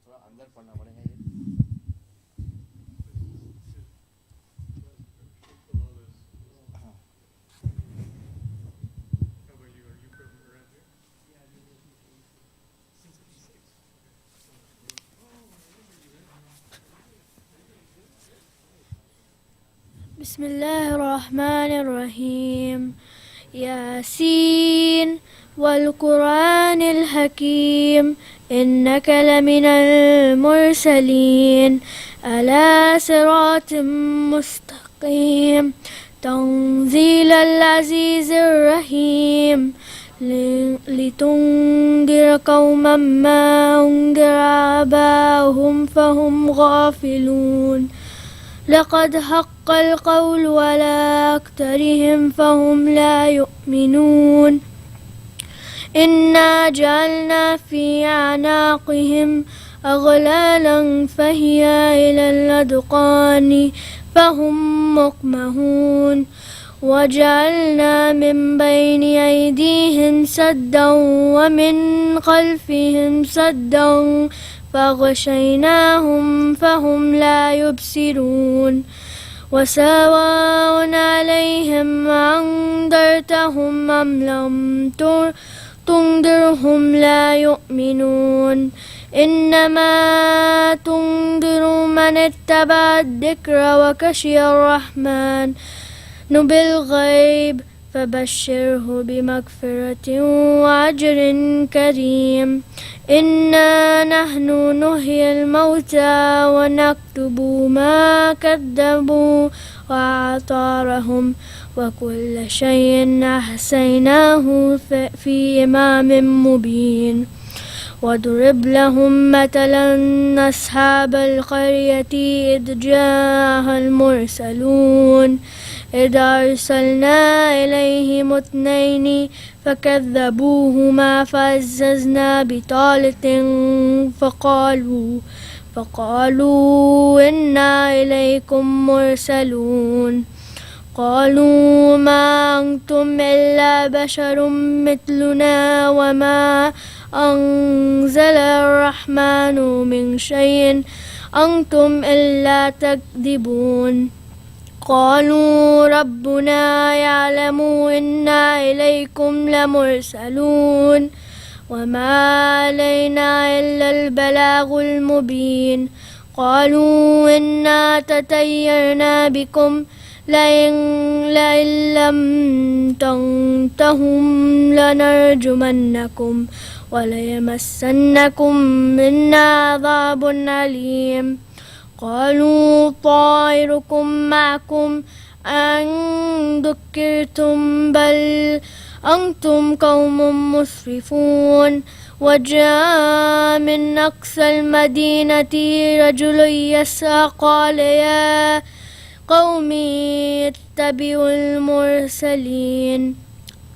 थोड़ा अंदर पढ़ना पड़ेगा ये। بسم الله الرحمن الرحيم. ياسين والقرآن الحكيم إنك لمن المرسلين على صراط مستقيم تنزيل العزيز الرحيم لتنذر قوما ما أنذر آباؤهم فهم غافلون لقد حق القول على أكثرهم فهم لا يؤمنون إنا جعلنا في أعناقهم أغلالا فهي إلى الأذقان فهم مقمحون وجعلنا من بين أيديهم سدا ومن خلفهم سدا فغشيناهم فهم لا يبصرون وسواء عليهم أنذرتهم أم لم تنذرهم لا يؤمنون إنما تنذر من اتبع الذكر وخشي الرحمن بالغيب فبشره بمغفرة وأجر كريم إنا نحن نحيي الموتى ونكتب ما كذبوا وآثارهم وكل شيء أحصيناه في إمام مبين واضرب لهم مثلا أصحاب القرية إذ جاءها المرسلون إذ أرسلنا إليهم اثنين فكذبوهما فعززنا بثالث فقالوا إنا إليكم مرسلون قالوا ما أنتم إلا بشر مثلنا وما أنزل الرحمن من شيء أنتم إلا تكذبون قالوا ربنا يعلم إنا إليكم لمرسلون وما علينا إلا البلاغ المبين قالوا إنا تطيرنا بكم لئن لم تنتهوا لنرجمنكم وليمسنكم منا عذاب أليم قالوا طائركم معكم أن ذكرتم بل أنتم قوم مسرفون وجاء من أقصى المدينة رجل يسعى قال يا قوم اتبعوا المرسلين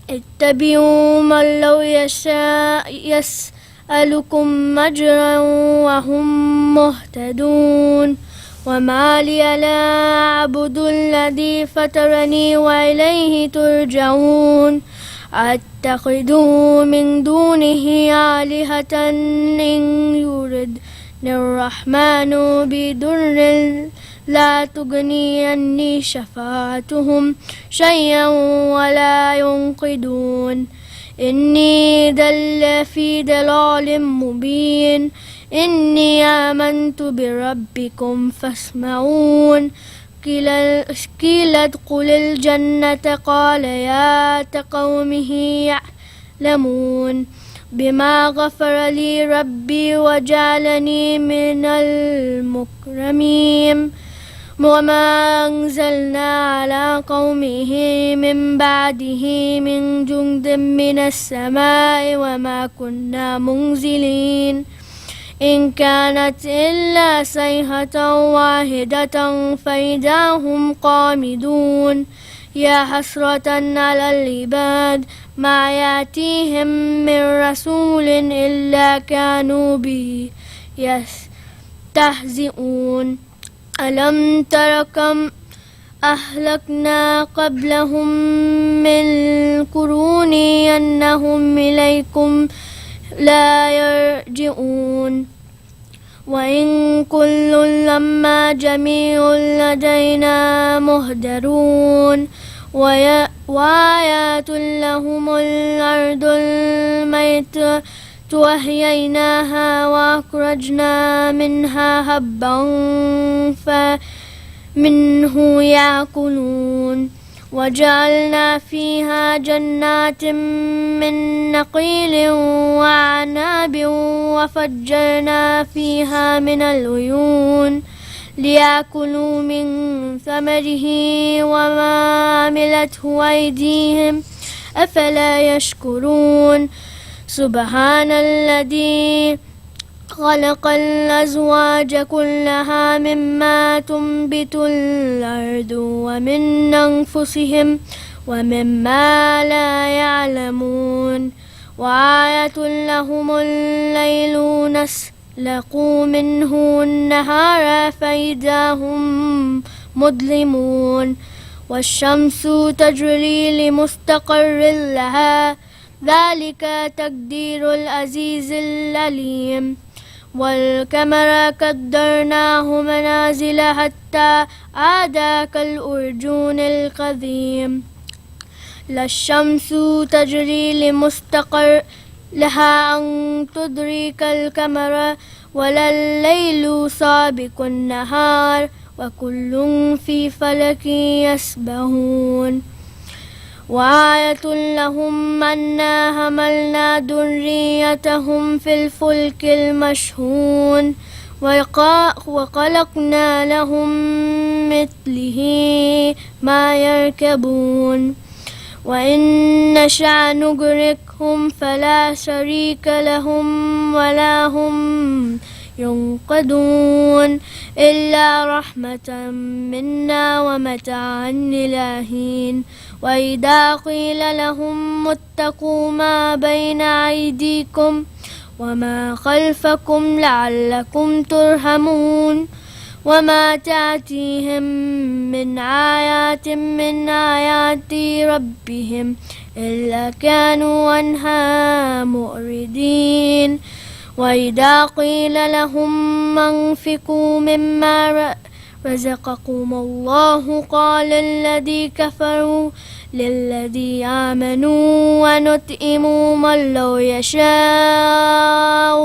اتبعوا من لو يشاء يسألكم أجرا وهم مهتدون وما لي لا أعبد الذي فطرني وإليه ترجعون أتخذ من دونه آلهة إن يردني الرحمن بضر لا تغني عني شفاعتهم شيئا ولا ينقذون إني ضل في ضلال مبين إني آمنت بربكم فاسمعون قيل ادخل الجنة قال يا قومه يعلمون بما غفر لي ربي وجعلني من المكرمين وما أنزلنا على قومه من بعده من جند من السماء وما كنا منزلين إن كانت إلا صيحة واحدة فإذا هم قامدون يا حسرة على العباد ما يأتيهم من رسول إلا كانوا به يستهزئون ألم تر كم أهلكنا قبلهم من القرون أنهم إليكم لا يرجعون وإن كل لما جميع لدينا مهدرون وآيات لهم الأرض الميتة وأحييناها وأخرجنا منها حبا فمنه يأكلون وجعلنا فيها جنات من نخيل وأعناب وفجرنا فيها من العيون ليأكلوا من ثمره وما عملته أيديهم أفلا يشكرون سبحان الذي خلق الأزواج كلها مما تنبت الأرض ومن أنفسهم ومما لا يعلمون وآية لهم الليل نسلق منه النهار فإذا هم مظلمون والشمس تجري لمستقر لها ذلك تقدير العزيز العليم والقمر قدرناه منازل حتى عاد كالأرجون القديم لا الشمس تجري لمستقر لها أن تدرك القمر ولا الليل سابق النهار وكل في فلك يسبحون وآية لهم أنا حملنا ذريتهم في الفلك المشحون وخلقنا لهم مثله ما يركبون وإن نشأ نغرقهم فلا شريك لهم ولا هم ينقذون إلا رحمة منا ومتاعا إلى حين وإذا قيل لهم اتقوا ما بين أيديكم وما خلفكم لعلكم ترحمون وما تأتيهم من آيات من آيات ربهم إلا كانوا عنها معرضين وإذا قيل لهم انفقوا مما رزقكم الله قال الذي كفروا للذي آمنوا ونطعم من لو يشاء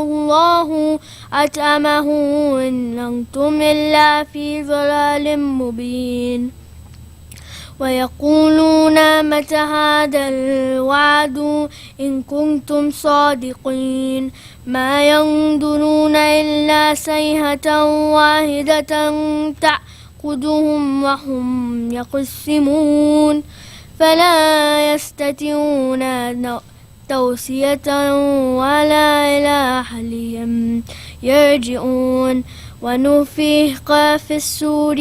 الله أطعمه إن أنتم إلا في ضلال مبين ويقولون متى هذا الوعد إن كنتم صادقين ما ينظرون إلا صيحة واحدة تأخذهم وهم يقسمون فلا يستطيعون توصية ولا إلى أهلهم يرجعون ونفخ في الصور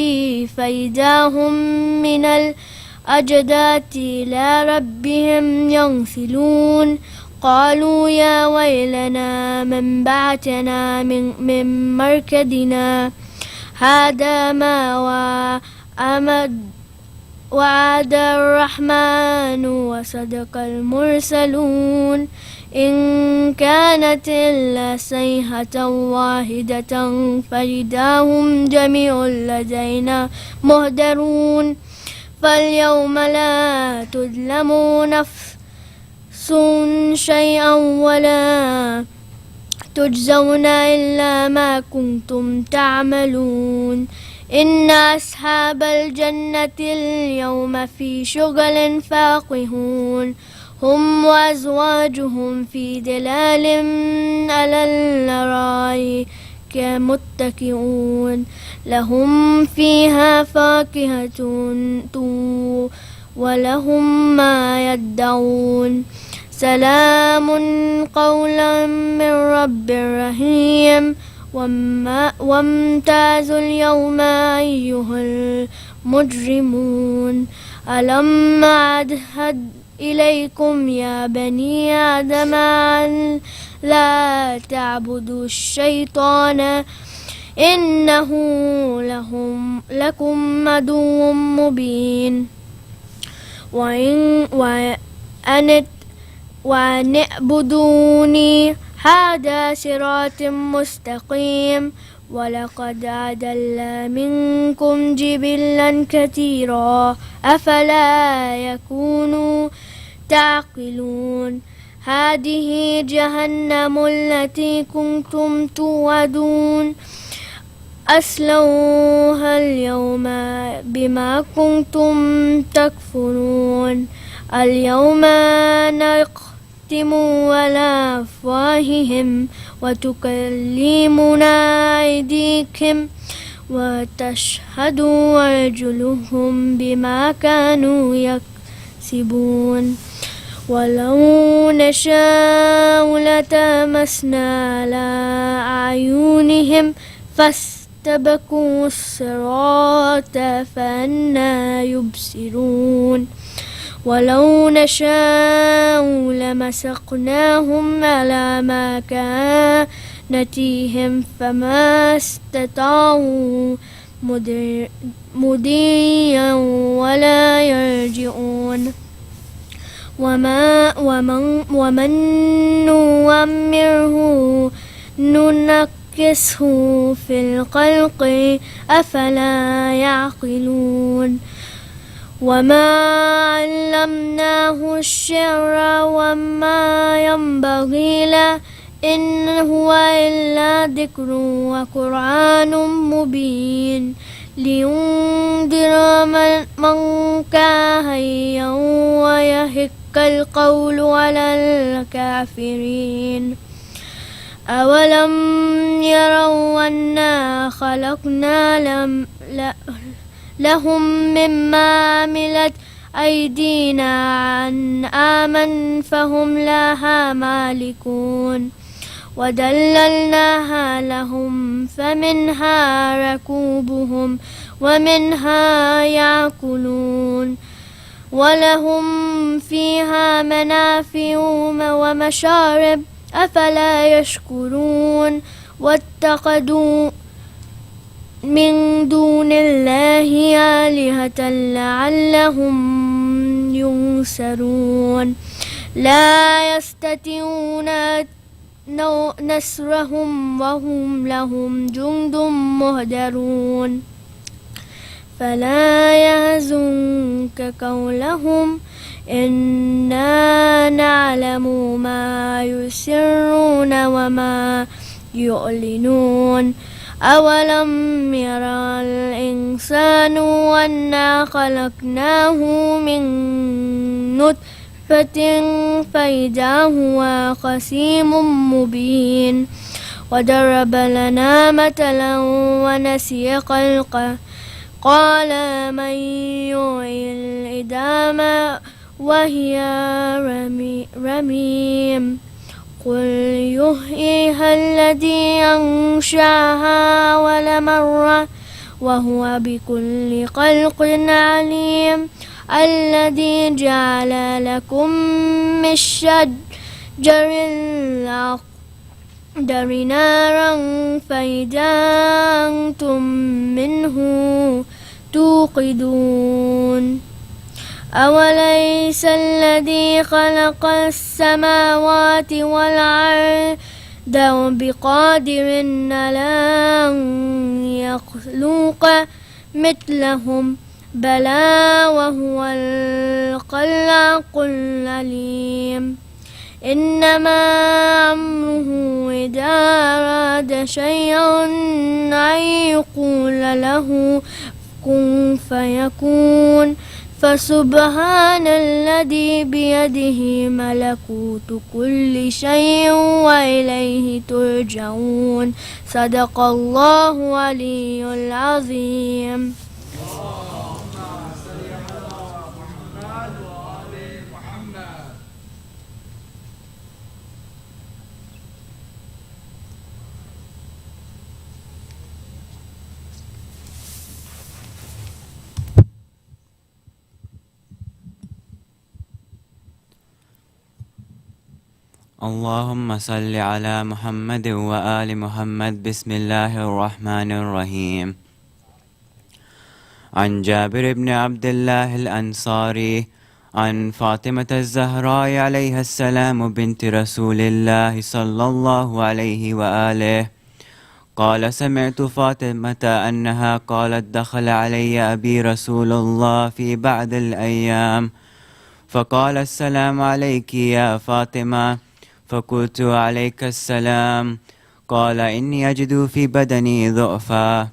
فإذا هم من الأجداث إلى ربهم ينسلون قالوا يا ويلنا من بعثنا من مركدنا هذا ما وعد الرحمن وصدق المرسلون إن كانت إلا صيحة واحدة فإذا هم جميع لدينا مهدرون فاليوم لا تظلم نفس شيئا ولا تجزون إلا ما كنتم تعملون إن أصحاب الجنة اليوم في شغل فاقهون هم وأزواجهم في ظلال على الأرائك متكئون لهم فيها فاكهة ولهم ما يدعون سلام قولا من رب رحيم وامتازوا اليوم أيها المجرمون ألم أعهد إليكم يا بني آدم أن لا تعبدوا الشيطان إنه لكم عدو مبين وأن اعبدوني هذا صراط مستقيم ولقد عدل منكم جبلا كثيرا أفلا يكونوا تعقلون هذه جهنم التي كنتم توعدون أصلوها اليوم بما كنتم تكفرون اليوم نختم على أفواههم وتكلمنا أيديهم وتشهد أرجلهم بما كانوا يكسبون ولو نشاء لتمسنا على أعينهم فاستبقوا الصراط فأنى يبصرون ولو نشاء لمسقناهم على مكانتهم فما استطاعوا مضيا ولا يرجعون ومن نؤمره ننكسه في الخلق أفلا يعقلون وما علمناه الشعر وما ينبغي له إن هو إلا ذكر وقرآن مبين لينذر من كان حيا ويحق القول على الكافرين أولم يروا أنا خلقنا لهم مما عملت أيدينا أنعاما فهم لها مالكون وذللناها لهم فمنها ركوبهم ومنها يأكلون ولهم فيها منافع ومشارب أفلا يشكرون واتخذوا من دون الله آلهة لعلهم ينصرون لا يستطيعون نصرهم وهم لهم جند مهدرون فلا يحزنك قولهم إنا نعلم ما يسرون وما يعلنون أولم يرى الإنسان أنا خلقناه من نطفة فإذا هو خصيم مبين وضرب لنا مثلا ونسي خلقه قال من يحيي العظام وهي رميم قل يحييها الذي أنشأها أول مرة وهو بكل خلق عليم الذي جعل لكم من شجر الأخضر نارا فإذا أنتم منه توقدون أوليس الذي خلق السماوات والأرض بقادر على أن يخلق مثلهم بلى وهو الخلاق العليم إنما أمره إذا أراد شيئا أن يقول له كن فيكون فسبحان الذي بيده ملكوت كل شيء وإليه ترجعون صدق الله العلي العظيم. اللهم صل على محمد وآل محمد. بسم الله الرحمن الرحيم. عن جابر بن عبد الله الأنصاري عن فاطمة الزهراء عليها السلام بنت رسول الله صلى الله عليه وآله قال سمعت فاطمة أنها قالت دخل علي أبي رسول الله في بعض الأيام فقال السلام عليك يا فاطمة، فقلت عليك السلام. قال إني أجد في بدني ضعفا،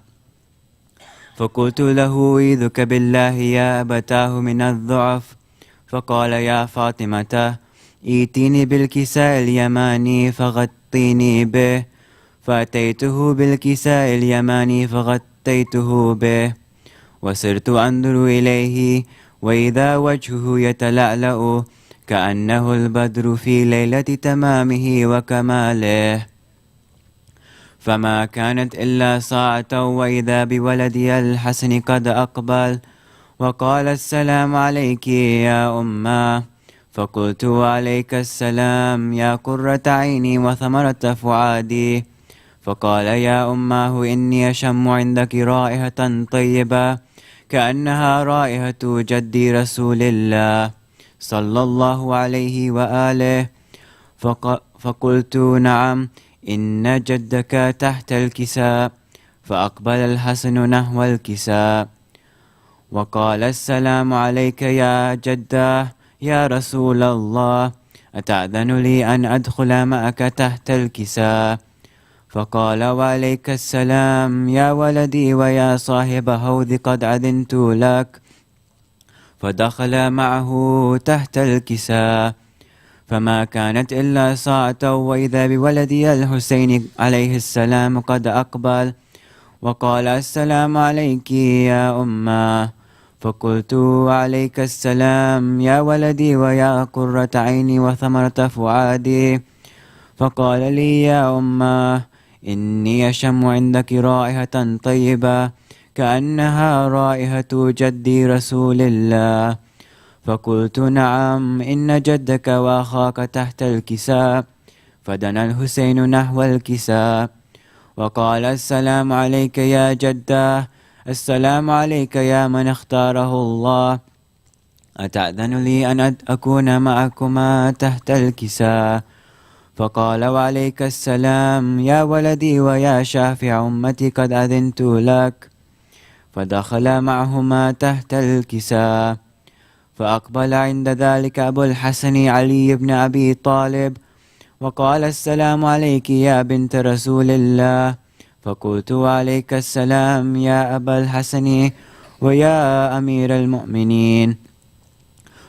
فقلت له أعيذك بالله يا أبتاه من الضعف. فقال يا فاطمة ائتيني بالكساء اليماني فغطيني به، فأتيته بالكساء اليماني فغطيته به، وصرت أنظر إليه وإذا وجهه يتلألأ كأنه البدر في ليلة تمامه وكماله. فما كانت إلا ساعة وإذا بولدي الحسن قد أقبل وقال السلام عليك يا أمه. فقلت عليك السلام يا قرة عيني وثمرة فؤادي. فقال يا أماه إني أشم عندك رائحة طيبة كأنها رائحة جدي رسول الله صلى الله عليه وآله. فقلت نعم إن جدك تحت الكساء. فأقبل الحسن نحو الكساء وقال السلام عليك يا جده يا رسول الله، أتأذن لي أن أدخل معك تحت الكساء؟ فقال وعليك السلام يا ولدي ويا صاحب هوذ قد أذنت لك. فدخل معه تحت الكساء. فما كانت إلا ساعة وإذا بولدي الحسين عليه السلام قد أقبل وقال السلام عليك يا أمه. فقلت عليك السلام يا ولدي ويا قرة عيني وثمرة فؤادي. فقال لي يا أمه إني أشم عندك رائحة طيبة كأنها رائحة جدي رسول الله. فقلت نعم إن جدك وأخاك تحت الكساء. فدنا الحسين نحو الكساء وقال السلام عليك يا جده، السلام عليك يا من اختاره الله، أتأذن لي أن أكون معكما تحت الكساء؟ فقال وعليك السلام يا ولدي ويا شافع أمتي قد أذنت لك. فدخل معهما تحت الكساء. فأقبل عند ذلك أبو الحسن علي بن أبي طالب وقال السلام عليك يا بنت رسول الله. فقلت وعليك السلام يا أبا الحسن ويا أمير المؤمنين.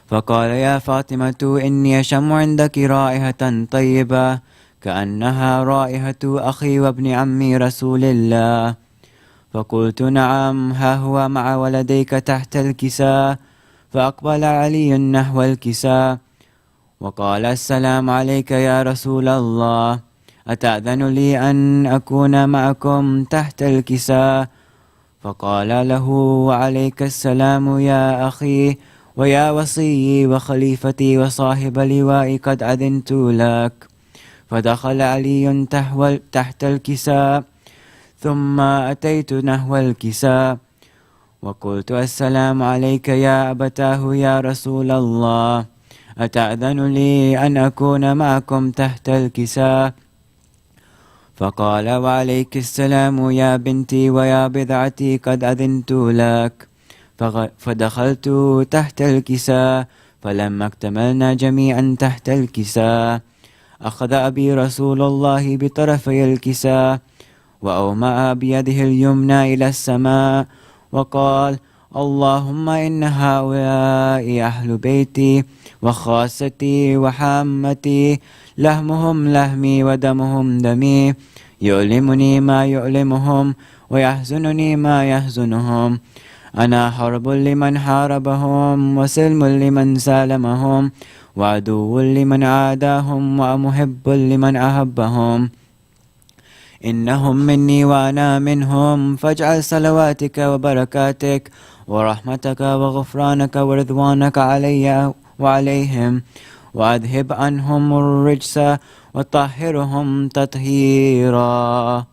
فقال يا فاطمة إني أشم عندك رائحة طيبة كأنها رائحة أخي وابن عمي رسول الله. فقلت نعم ها هو مع ولديك تحت الكساء. فأقبل علي نحو الكساء وقال السلام عليك يا رسول الله، أتأذن لي أن أكون معكم تحت الكساء؟ فقال له وعليك السلام يا أخي ويا وصيي وخليفتي وصاحب لوائي قد أذنت لك. فدخل علي تحت الكساء ثم أتيت نحو الكساء وقلت السلام عليك يا أبتاه يا رسول الله، أتأذن لي أن أكون معكم تحت الكساء؟ فقال وعليك السلام يا بنتي ويا بضعتي قد أذنت لك. فدخلت تحت الكساء. فلما اكتملنا جميعا تحت الكساء أخذ أبي رسول الله بطرفي الكساء وأومأ بيده اليمنى إلى السماء وقال اللهم إن هؤلاء أهل بيتي وخاصتي وحامتي، لحمهم لحمي ودمهم دمي، يؤلمني ما يؤلمهم ويحزنني ما يحزنهم. أنا حرب لمن حاربهم وسلم لمن سالمهم وعدو لمن عاداهم ومحب لمن أحبهم. إنهم مني وأنا منهم، فاجعل صلواتك وبركاتك ورحمتك وغفرانك ورضوانك علي وعليهم، وأذهب عنهم الرجس وطهرهم تطهيرا.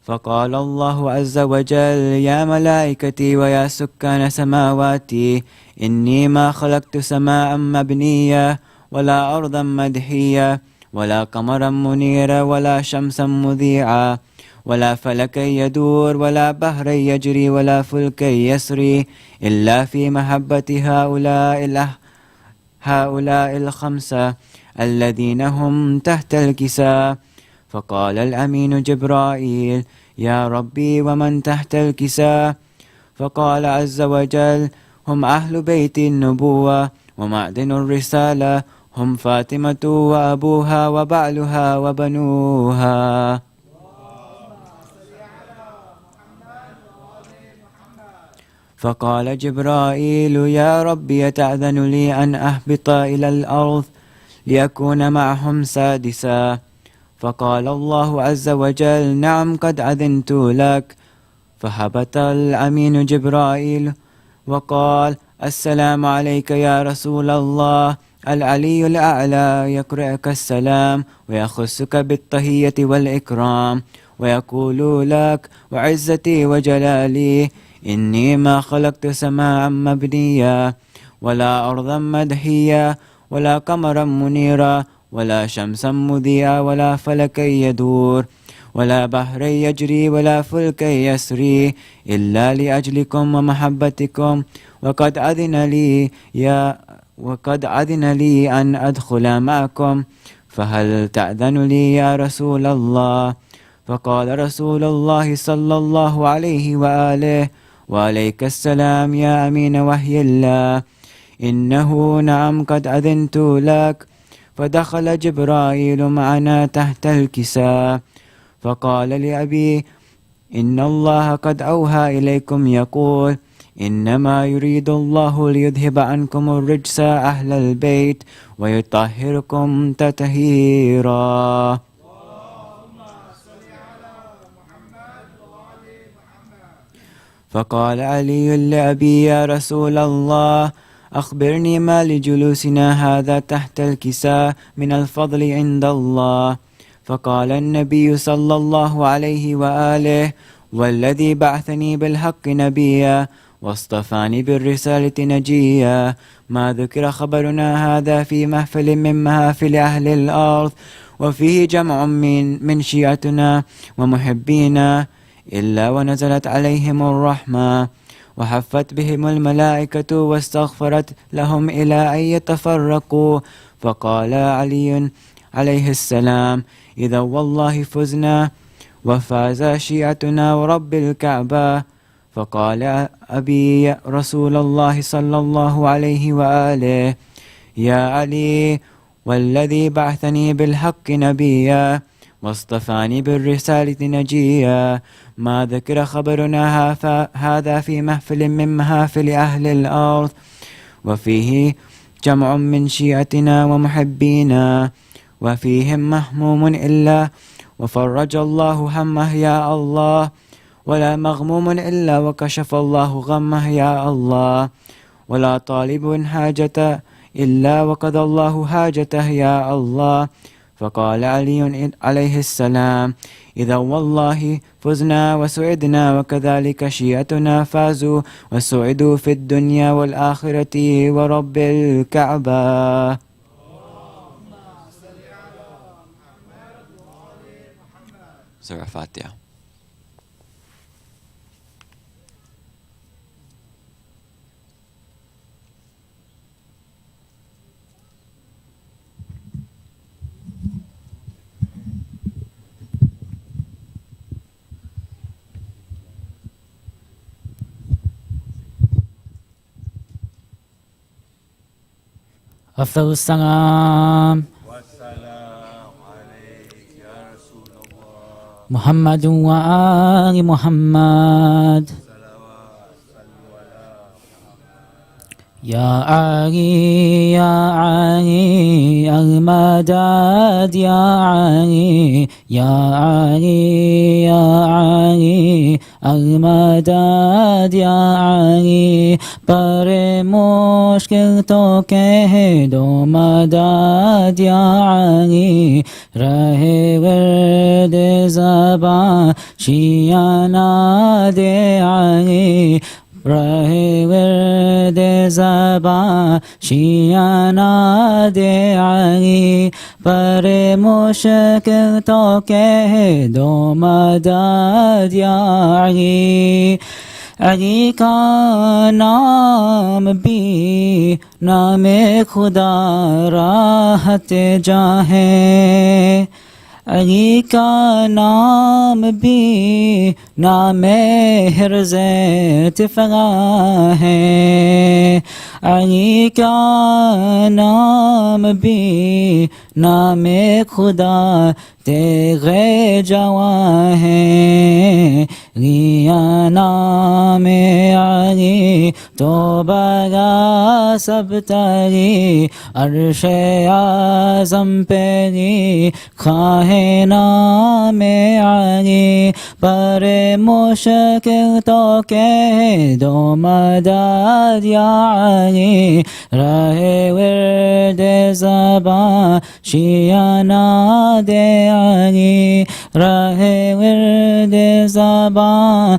فقال الله عز وجل يا ملائكتي ويا سكان سماواتي إني ما خلقت سماء مبنية ولا أرضا مدحية ولا قمرا منيرا ولا شمسا مذيعا ولا فلكا يدور ولا بحرا يجري ولا فلكا يسري إلا في محبة هؤلاء الخمسة الذين هم تحت الكساء. فقال الأمين جبرائيل: يا ربي ومن تحت الكساء؟ فقال عز وجل: هم أهل بيت النبوة ومعدن الرسالة، هم فاطمة وأبوها وبعلها وبنوها. فقال جبرائيل: يا ربي أتأذن لي أن أهبط إلى الأرض ليكون معهم سادسا؟ فقال الله عز وجل: نعم قد أذنت لك. فهبط الأمين جبرائيل وقال: السلام عليك يا رسول الله، العلي الأعلى يقرأك السلام ويخصك بالتحية والإكرام ويقول لك: وعزتي وجلالي إني ما خلقت سماء مبنيا ولا أرضا مدحيا ولا قمرا منيرا ولا شمسا مذيعا ولا فلكا يدور ولا بحرا يجري ولا فلكا يسري إلا لأجلكم ومحبتكم، وقد أذن لي أن أدخل معكم، فهل تأذن لي يا رسول الله؟ فقال رسول الله صلى الله عليه وآله: وعليك السلام يا أمين وحي الله، إنه نعم قد أذنت لك. فدخل جبرائيل معنا تحت الكساء، فقال لأبي: إن الله قد أوحى إليكم يقول: إنما يريد الله ليذهب عنكم الرجس أهل البيت ويطهركم تطهيرا. فقال علي لأبي: يا رسول الله، أخبرني ما لجلوسنا هذا تحت الكساء من الفضل عند الله. فقال النبي صلى الله عليه وآله: والذي بعثني بالحق نبيا واصطفاني بالرسالة نجيا، ما ذكر خبرنا هذا في محفل من محافل أهل الأرض وفيه جمع من شيعتنا ومحبينا إلا ونزلت عليهم الرحمة وحفت بهم الملائكة واستغفرت لهم إلى أن يتفرقوا. فقال علي عليه السلام: إذا والله فزنا وفاز شيعتنا ورب الكعبة. فقال أبي رسول الله صلى الله عليه وآله: يا علي، والذي بعثني بالحق نبيا واصطفاني بالرسالة نجيا، ما ذكر خبرنا هذا في محفل من محافل أهل الأرض وفيه جمع من شيعتنا ومحبينا وفيهم مهموم إلا وفرج الله همه يا الله، ولا مغموم إلا وكشف الله غمه يا الله، ولا طالب حاجة إلا وقضى الله حاجته يا الله. فقال علي عليه السلام: إذا والله فزنا وسعدنا، وكذلك شيعتنا فازوا وسعدوا في الدنيا والآخرة ورب الكعبة. سورة الفاتحة. أفضل السلام والسلام عليك يا رسول الله، محمد وآل محمد. يا علي يا علي المدد، يا علي يا علي يا علي المدد، يا علي पर मुश्किल तो कह दो मदद, या अली रहे वर्द ज़बान शिया ना दे अली रहे वर्द ورد زبان شیعہ دے علی پر مشکل تو کہہ دو مدد یا علی علی کا نام بھی نام خدا راحت جاں ہے علی کا نام بھی نام حرز اتفاق ہے علی کا نام بھی نام خدا تیغ جواں ہے لیا نام علی تو بگا سب تری عرش اعظم پہ خواہ نام علی پر مشکل تو کہہ دو مدد یا علی رہے ورد زبان شیعہ نہ دے علی رہے ورد زبان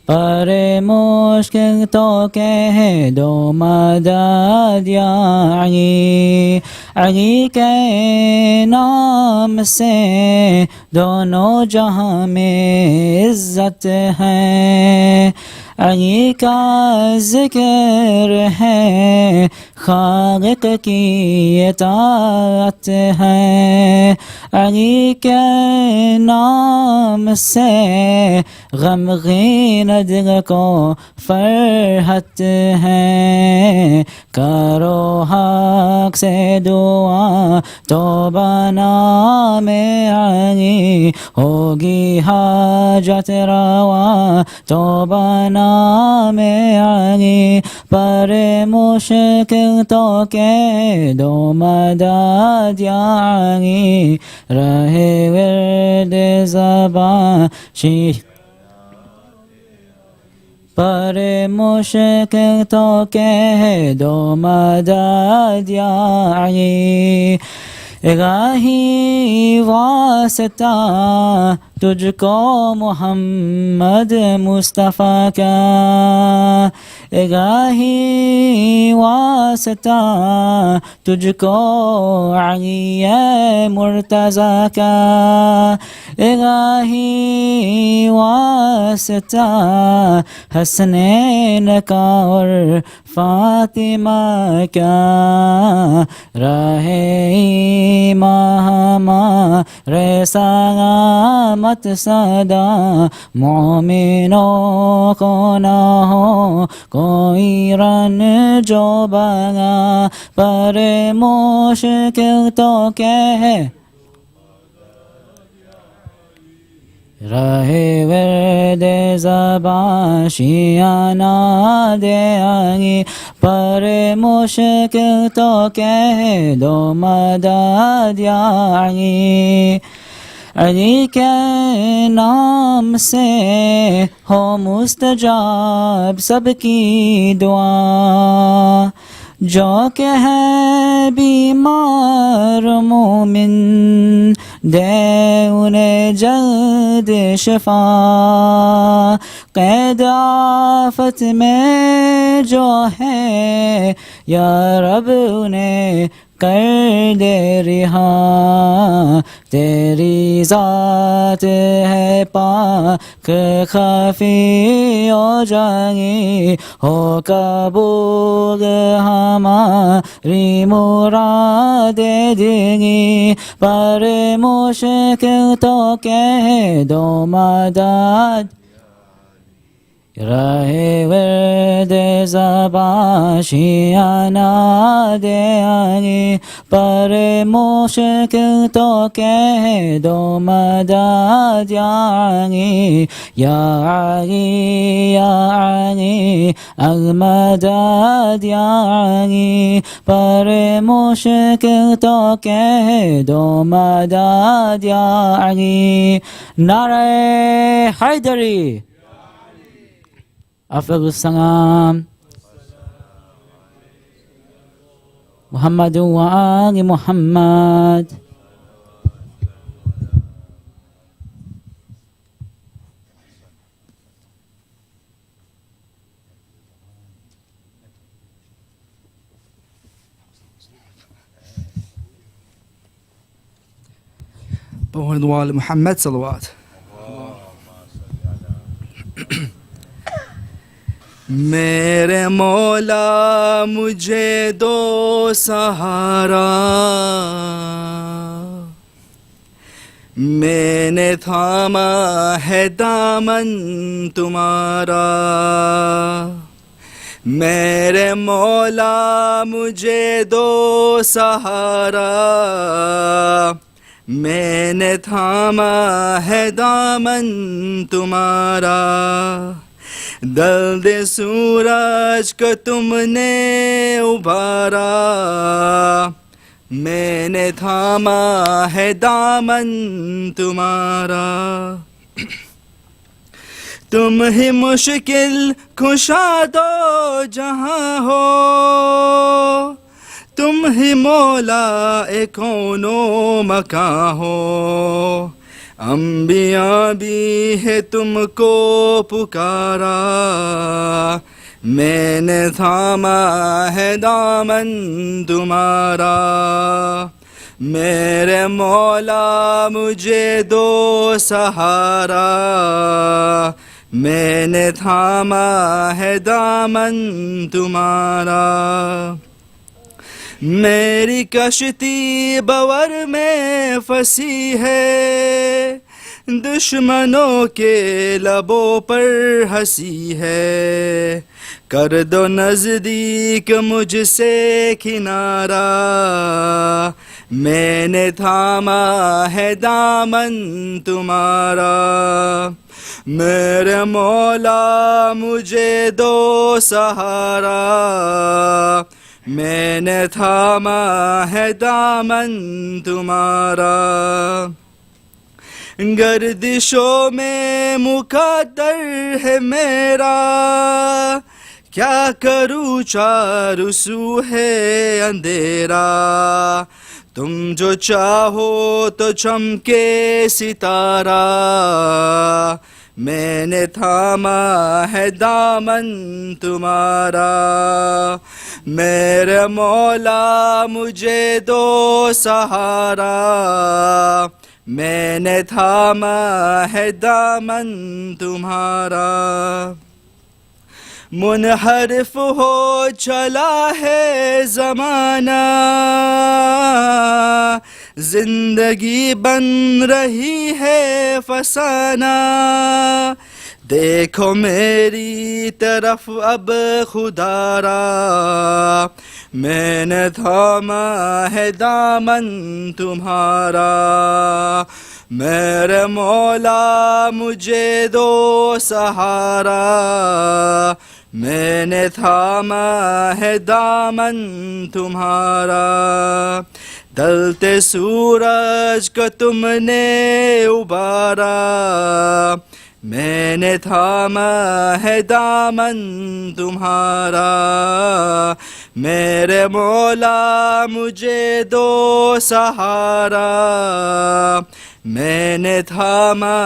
پر مشکل تو کہہ دو مدد یا علی علی کے نام سے دونوں جہاں میں عزت ہے علی کا ذکر ہے خالق کی اطاعت ہے علی کے نام سے غمگین دل کو فرحت ہے کرو حق سے دعا توبہ نام علی ہوگی حاجت روا توبہ نام علی پر مشکل تو کہہ دو مدد یا علی رہے ورد زبان پر مشکل تو کہہ دو مدد یا علی الہی واسطہ تجھ کو محمد مصطفیٰ کا الہی واسطہ تجھ کو علی مرتضیٰ کا الہی واسطہ حسنین کا اور فاطمہ کا رہے امام رسالت صدا مومنوں کو نہ ہو کوئی رن جو بنا پر مشکل تو کہہ رہے ورد زبان شیعہ نہ دے علی پر مشکل تو کہہ دو مدد یا علی علی کے نام سے ہو مستجاب سب کی دعا جو کہ ہے بیمار مومن دے انہیں جلد شفا قید آفت میں جو ہے یا رب انہیں کر دے رہا تیری ذات ہے پاک خفی ہو جائے ہو قبول ہماری مراد دینی پر مشکل تو کہہ دو مدد رہے ورد زبان شیعہ نہ دے علی پر مشکل تو کہہ دو مدد یا علی یا علی یا علی المدد یا علی پر مشکل تو کہہ دو مدد یا علی نعرہ حیدری افضل السلام محمد و آل محمد وآل محمد صلوات. میرے مولا مجھے دو سہارا، میں نے تھاما ہے دامن تمہارا. میرے مولا مجھے دو سہارا، میں نے تھاما ہے دامن تمہارا. درد سورج کو تم نے ابھارا، میں نے تھاما ہے دامن تمہارا. تم ہی مشکل کشا دو جہاں ہو، تم ہی مولا کون و مکان ہو. انبیاء بھی ہے تم کو پکارا، میں نے تھاما ہے دامن تمہارا. میرے مولا مجھے دو سہارا، میں نے تھاما ہے دامن تمہارا. میری کشتی بور میں پھنسی ہے، دشمنوں کے لبوں پر ہنسی ہے. کر دو نزدیک مجھ سے کنارہ، میں نے تھاما ہے دامن تمہارا. میرے مولا مجھے دو سہارا، میں نے تھاما ہے دامن تمہارا. گردشوں میں مقدر ہے میرا، کیا کروں چاروں سو ہے اندھیرا. تم جو چاہو تو چمکے ستارہ، میں نے تھاما ہے دامن تمہارا. میرے مولا مجھے دو سہارا، میں نے تھاما ہے دامن تمہارا. منحرف ہو چلا ہے زمانہ، زندگی بن رہی ہے فسانہ. دیکھو میری طرف اب خدا را، میں نے تھاما ہے دامن تمہارا. میرے مولا مجھے دو سہارا، میں نے تھاما ہے دامن تمہارا. ڈھلتے سورج کو تم نے ابھارا، میں نے تھاما ہے دامن تمہارا. میرے مولا مجھے دو سہارا، میں نے تھاما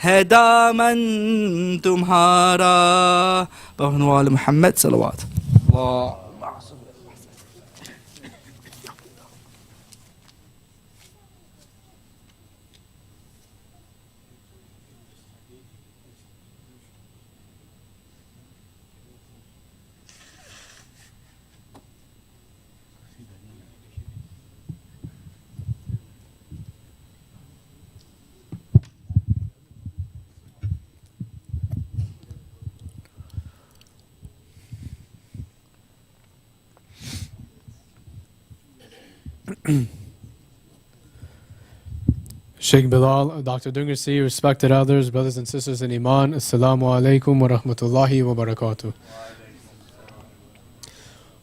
ہے دامن تمہارا. بہنوال محمد صلوات. Sheikh Bilal, Dr. Dungarsi, respected elders, brothers and sisters in Iman, Assalamu alaikum wa rahmatullahi wa barakatuh.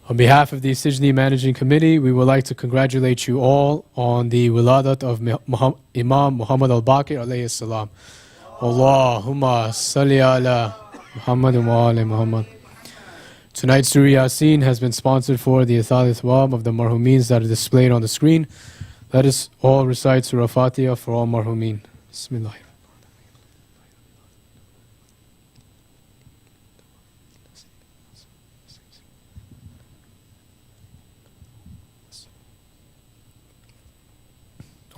On behalf of the Sijni Managing Committee, we would like to congratulate you all on the Wiladat of Imam Muhammad Al-Baqir alayhi salam. Allahumma salli ala Muhammad wa ala Muhammad. Tonight's Surah Yasin has been sponsored for the Ithal Ithwab of the marhumeens that are displayed on the screen. Let us all recite Surah Fatiha for all marhumeen. Bismillah.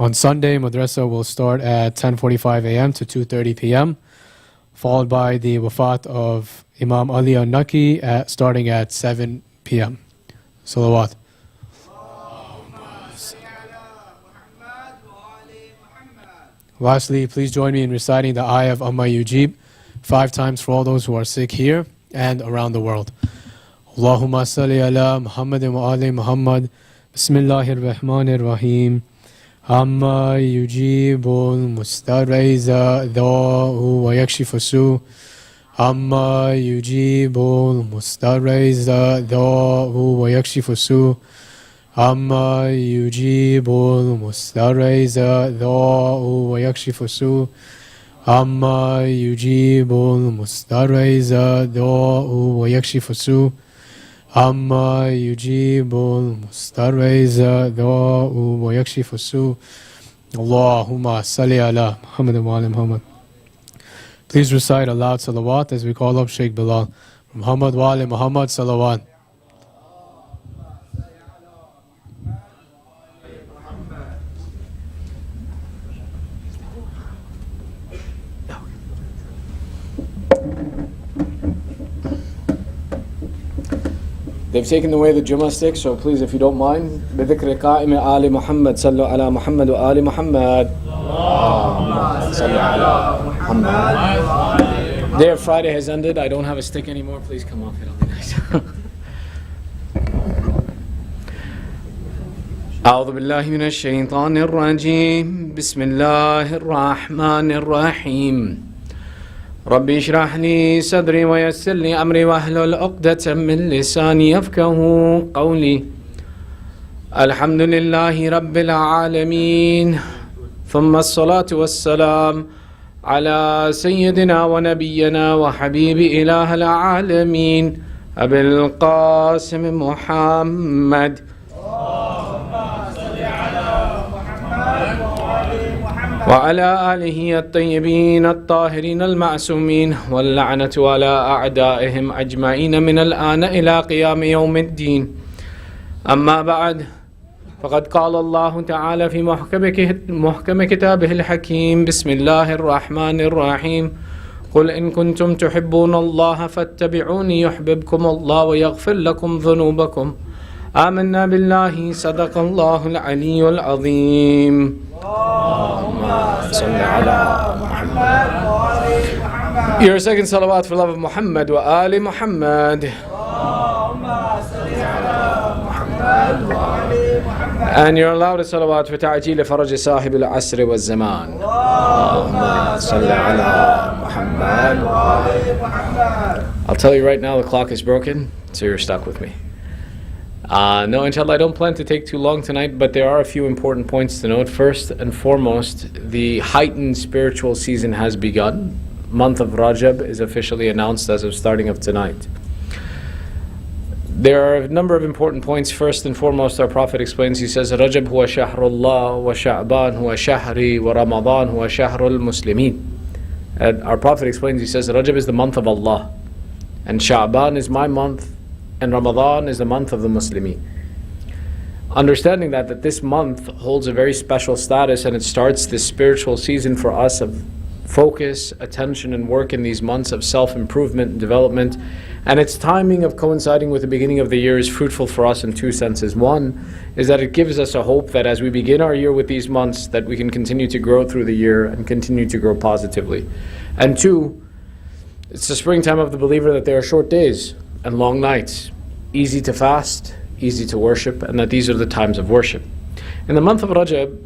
On Sunday, madrasa will start at 10:45 a.m. to 2:30 p.m., followed by the wafat of Imam Ali al-Naqi starting at 7 p.m. Salawat. Lastly, please join me in reciting the ayah of Amma Yujib 5 times for all those who are sick here and around the world. Allahumma salli ala Muhammadin wa ali Muhammad. Bismillahir Rahmanir Rahim. Amma yujibul mustarriza da'u wa yakshifu su. Amma yujibul mustarriza da'u wa yakshifu su. Amma yujibul mustarriza da'u wa yakshifu su. Amma yujibul mustarriza da'u wa yakshifu su. Amma yujibul mustarriza da'u wa yakshifu su. Allahumma salli ala Muhammad wa ali Muhammad. Please recite aloud salawat as we call up Sheikh Bilal. Muhammad wa ali Muhammad salawat. They've taken away the Jummah stick, so please, if you don't mind, بذكر قائم آل محمد صلوا على محمد وآل محمد. صلوا على محمد. Day of Friday has ended. I don't have a stick anymore. Please come off. It'll be nice. أعوذ بالله من الشيطان الرجيم. بسم الله الرحمن الرحيم. ربي اشرح لي صدري ويسر لي أمري واحلل عقدة من لساني يفقهوا قولي. الحمد لله رب العالمين، ثم الصلاة والسلام على سيدنا ونبينا وحبيب إله العالمين أبي القاسم محمد. وعلى آله الطيبين الطاهرين المعصومين، واللعنة على أعدائهم أجمعين من الآن إلى قيام يوم الدين. أما بعد، فقد قال الله تعالى في محكم كتابه الحكيم: بسم الله الرحمن الرحيم. قل إن كنتم تحبون الله فاتبعوني يحببكم الله ويغفر لكم ذنوبكم. آمنا بالله. صدق الله العلي العظيم. Your second salawat for love of Muhammad wa ali Muhammad. And you're allowed a salawat for ta'ajil faraj sahib al-asr wa zaman. I'll tell you right now, the clock is broken, so you're stuck with me. No, inshallah, I don't plan to take too long tonight, but there are a few important points to note. First and foremost, the heightened spiritual season has begun. Month of Rajab is officially announced as of starting of tonight. There are a number of important points. First and foremost, our Prophet explains, he says, Rajab huwa shahrullah wa Sha'ban huwa shahri wa Ramadan huwa shahrul muslimin. And our Prophet explains, he says, Rajab is the month of Allah, and Sha'ban is my month, and Ramadan is the month of the Muslimin. Understanding that this month holds a very special status, and it starts this spiritual season for us of focus, attention, and work in these months of self-improvement and development. And its timing of coinciding with the beginning of the year is fruitful for us in two senses. One is that it gives us a hope that as we begin our year with these months, that we can continue to grow through the year and continue to grow positively. And two, it's the springtime of the believer, that there are short days and long nights, easy to fast, easy to worship, and that these are the times of worship. In the month of Rajab,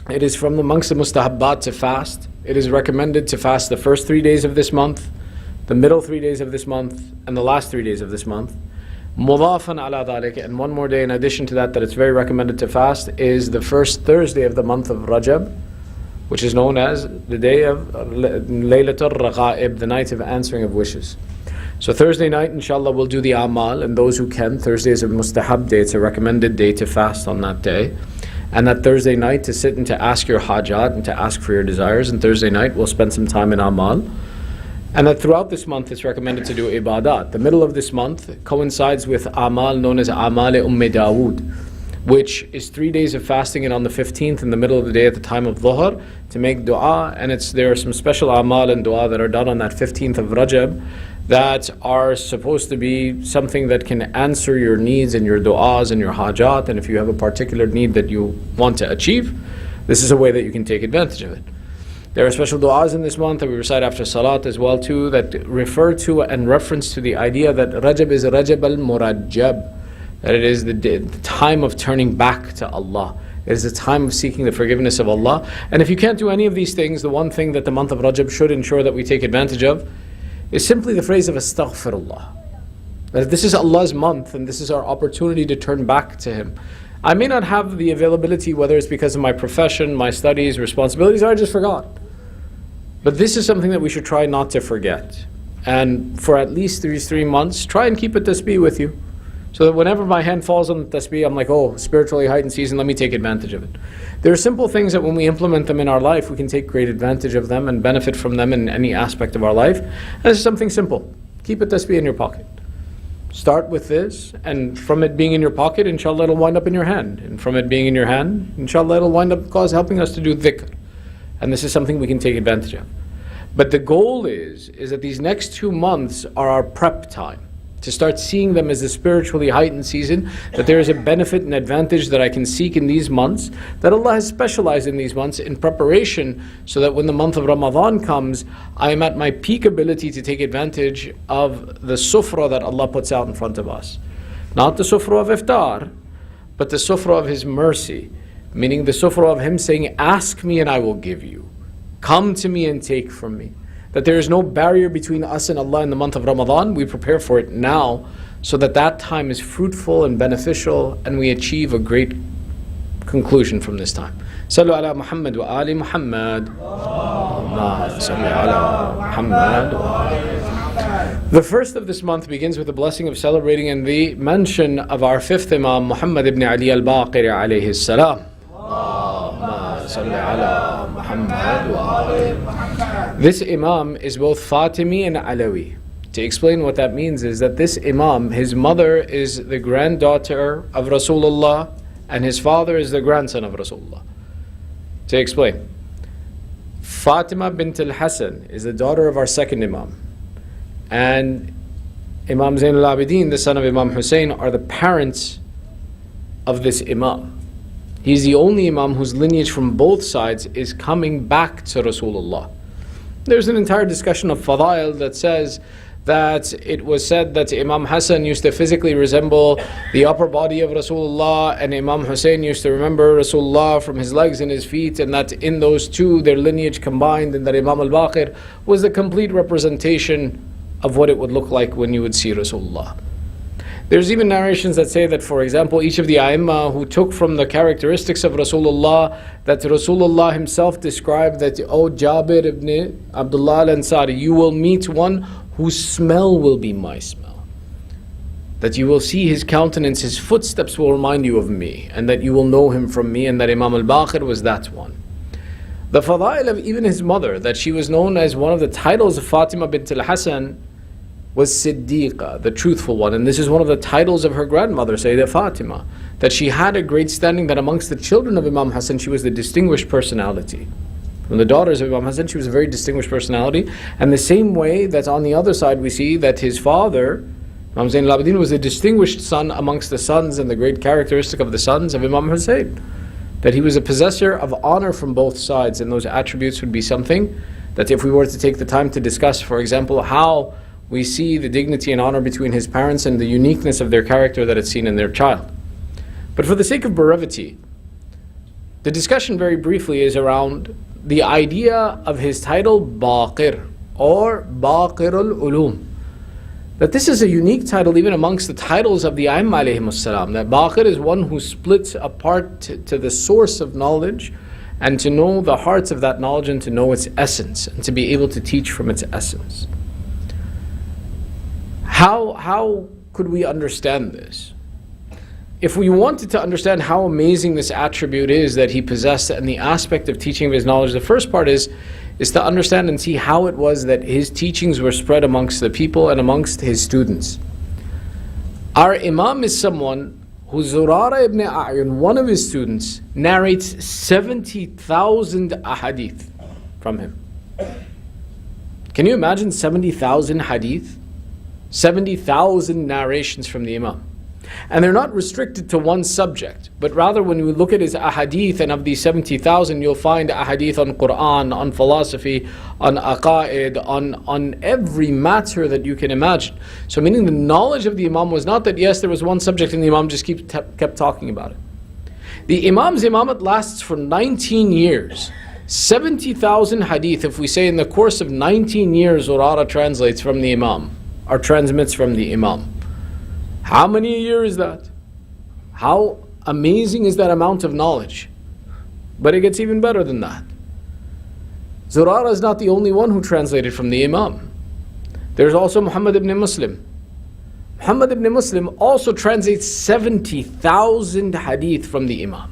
it is from amongst the mustahabbat to fast. It is recommended to fast the first 3 days of this month, the middle 3 days of this month, and the last 3 days of this month. Mudafan ala dhalik, and one more day in addition to that it's very recommended to fast, is the first Thursday of the month of Rajab, which is known as the day of Laylatul Raqa'ib, the night of answering of wishes. So Thursday night, inshallah, we'll do the amal, and those who can, Thursday is a mustahab day, it's a recommended day to fast on that day. And that Thursday night to sit and to ask your hajat and to ask for your desires, and Thursday night we'll spend some time in amal. And that throughout this month it's recommended to do ibadat. The middle of this month coincides with amal known as Amal Dawood. which is 3 days of fasting, and on the 15th in the middle of the day at the time of Dhuhr to make dua. And there are some special amal and dua that are done on that 15th of Rajab that are supposed to be something that can answer your needs and your du'as and your hajat. And if you have a particular need that you want to achieve, this is a way that you can take advantage of it. There are special du'as in this month that we recite after salat as well too, that refer to and reference to the idea that Rajab is Rajab al-Murajjab, that it is the time of turning back to Allah. It is the time of seeking the forgiveness of Allah. And if you can't do any of these things, the one thing that the month of Rajab should ensure that we take advantage of is simply the phrase of astaghfirullah. That this is Allah's month and this is our opportunity to turn back to Him. I may not have the availability, whether it's because of my profession, my studies, responsibilities, or I just forgot. But this is something that we should try not to forget. And for at least these 3 months, try and keep a tasbih with you. So that whenever my hand falls on the tasbih, I'm like, oh, spiritually heightened season, let me take advantage of it. There are simple things that when we implement them in our life, we can take great advantage of them and benefit from them in any aspect of our life. And it's something simple. Keep a tasbih in your pocket. Start with this, and from it being in your pocket, inshallah it'll wind up in your hand. And from it being in your hand, inshallah it'll wind up helping us to do dhikr. And this is something we can take advantage of. But the goal is that these next 2 months are our prep time, to start seeing them as a spiritually heightened season, that there is a benefit and advantage that I can seek in these months, that Allah has specialized in these months in preparation, so that when the month of Ramadan comes, I am at my peak ability to take advantage of the sufra that Allah puts out in front of us. Not the sufra of iftar, but the sufra of His mercy, meaning the sufra of Him saying, ask me and I will give you. Come to me and take from me. That there is no barrier between us and Allah in the month of Ramadan. We prepare for it now so that that time is fruitful and beneficial and we achieve a great conclusion from this time. Sallu ala Muhammad wa ali Muhammad. Sallu ala Muhammad wa ali. The first of this month begins with the blessing of celebrating and the mention of our 5th Imam, Muhammad ibn Ali Al-Baqir alayhi salam. This Imam is both Fatimi and Alawi. To explain what that means is that this Imam, his mother is the granddaughter of Rasulullah and his father is the grandson of Rasulullah. To explain, Fatima bint al-Hasan is the daughter of our 2nd Imam, and Imam Zain al-Abidin, the son of Imam Hussein, are the parents of this Imam. He's the only Imam whose lineage from both sides is coming back to Rasulullah. There's an entire discussion of Fadail that says that it was said that Imam Hassan used to physically resemble the upper body of Rasulullah, and Imam Hussein used to remember Rasulullah from his legs and his feet, and that in those two, their lineage combined, and that Imam Al-Baqir was the complete representation of what it would look like when you would see Rasulullah. There's even narrations that say that, for example, each of the A'imma who took from the characteristics of Rasulullah, that Rasulullah himself described that, O Jabir ibn Abdullah al-Ansari, you will meet one whose smell will be my smell. That you will see his countenance, his footsteps will remind you of me, and that you will know him from me, and that Imam Al-Baqir was that one. The fadail of even his mother, that she was known as one of the titles of Fatima bint al-Hasan, was Siddiqa, the truthful one. And this is one of the titles of her grandmother, Sayyidah Fatima, that she had a great standing, that amongst the children of Imam Hassan, she was the distinguished personality. From the daughters of Imam Hassan, she was a very distinguished personality. And the same way that on the other side we see that his father, Imam Zain al-Abidin, was a distinguished son amongst the sons, and the great characteristic of the sons of Imam Hussein, that he was a possessor of honor from both sides. And those attributes would be something that if we were to take the time to discuss, for example, how we see the dignity and honor between his parents and the uniqueness of their character that it's seen in their child. But for the sake of brevity, the discussion very briefly is around the idea of his title Baqir, or Baqir al-Ulum. That this is a unique title even amongst the titles of the A'imma alayhimus salam. That Baqir is one who splits apart to the source of knowledge, and to know the hearts of that knowledge, and to know its essence, and to be able to teach from its essence. How could we understand this? If we wanted to understand how amazing this attribute is that he possessed, and the aspect of teaching of his knowledge, the first part is to understand and see how it was that his teachings were spread amongst the people and amongst his students. Our Imam is someone who Zurara ibn A'yun, one of his students, narrates 70,000 ahadith from him. Can you imagine 70,000 hadith? 70,000 narrations from the Imam. And they're not restricted to one subject, but rather when we look at his ahadith, and of these 70,000, you'll find ahadith on Quran, on philosophy, on aqaid, on every matter that you can imagine. So meaning the knowledge of the Imam was not that, yes, there was one subject and the Imam just kept talking about it. The Imam's Imamat lasts for 19 years. 70,000 hadith, if we say in the course of 19 years, Zurara translates from the Imam, or transmits from the Imam. How many a year is that? How amazing is that amount of knowledge? But it gets even better than that. Zurara is not the only one who translated from the Imam. There's also Muhammad ibn Muslim. Muhammad ibn Muslim also translates 70,000 hadith from the Imam.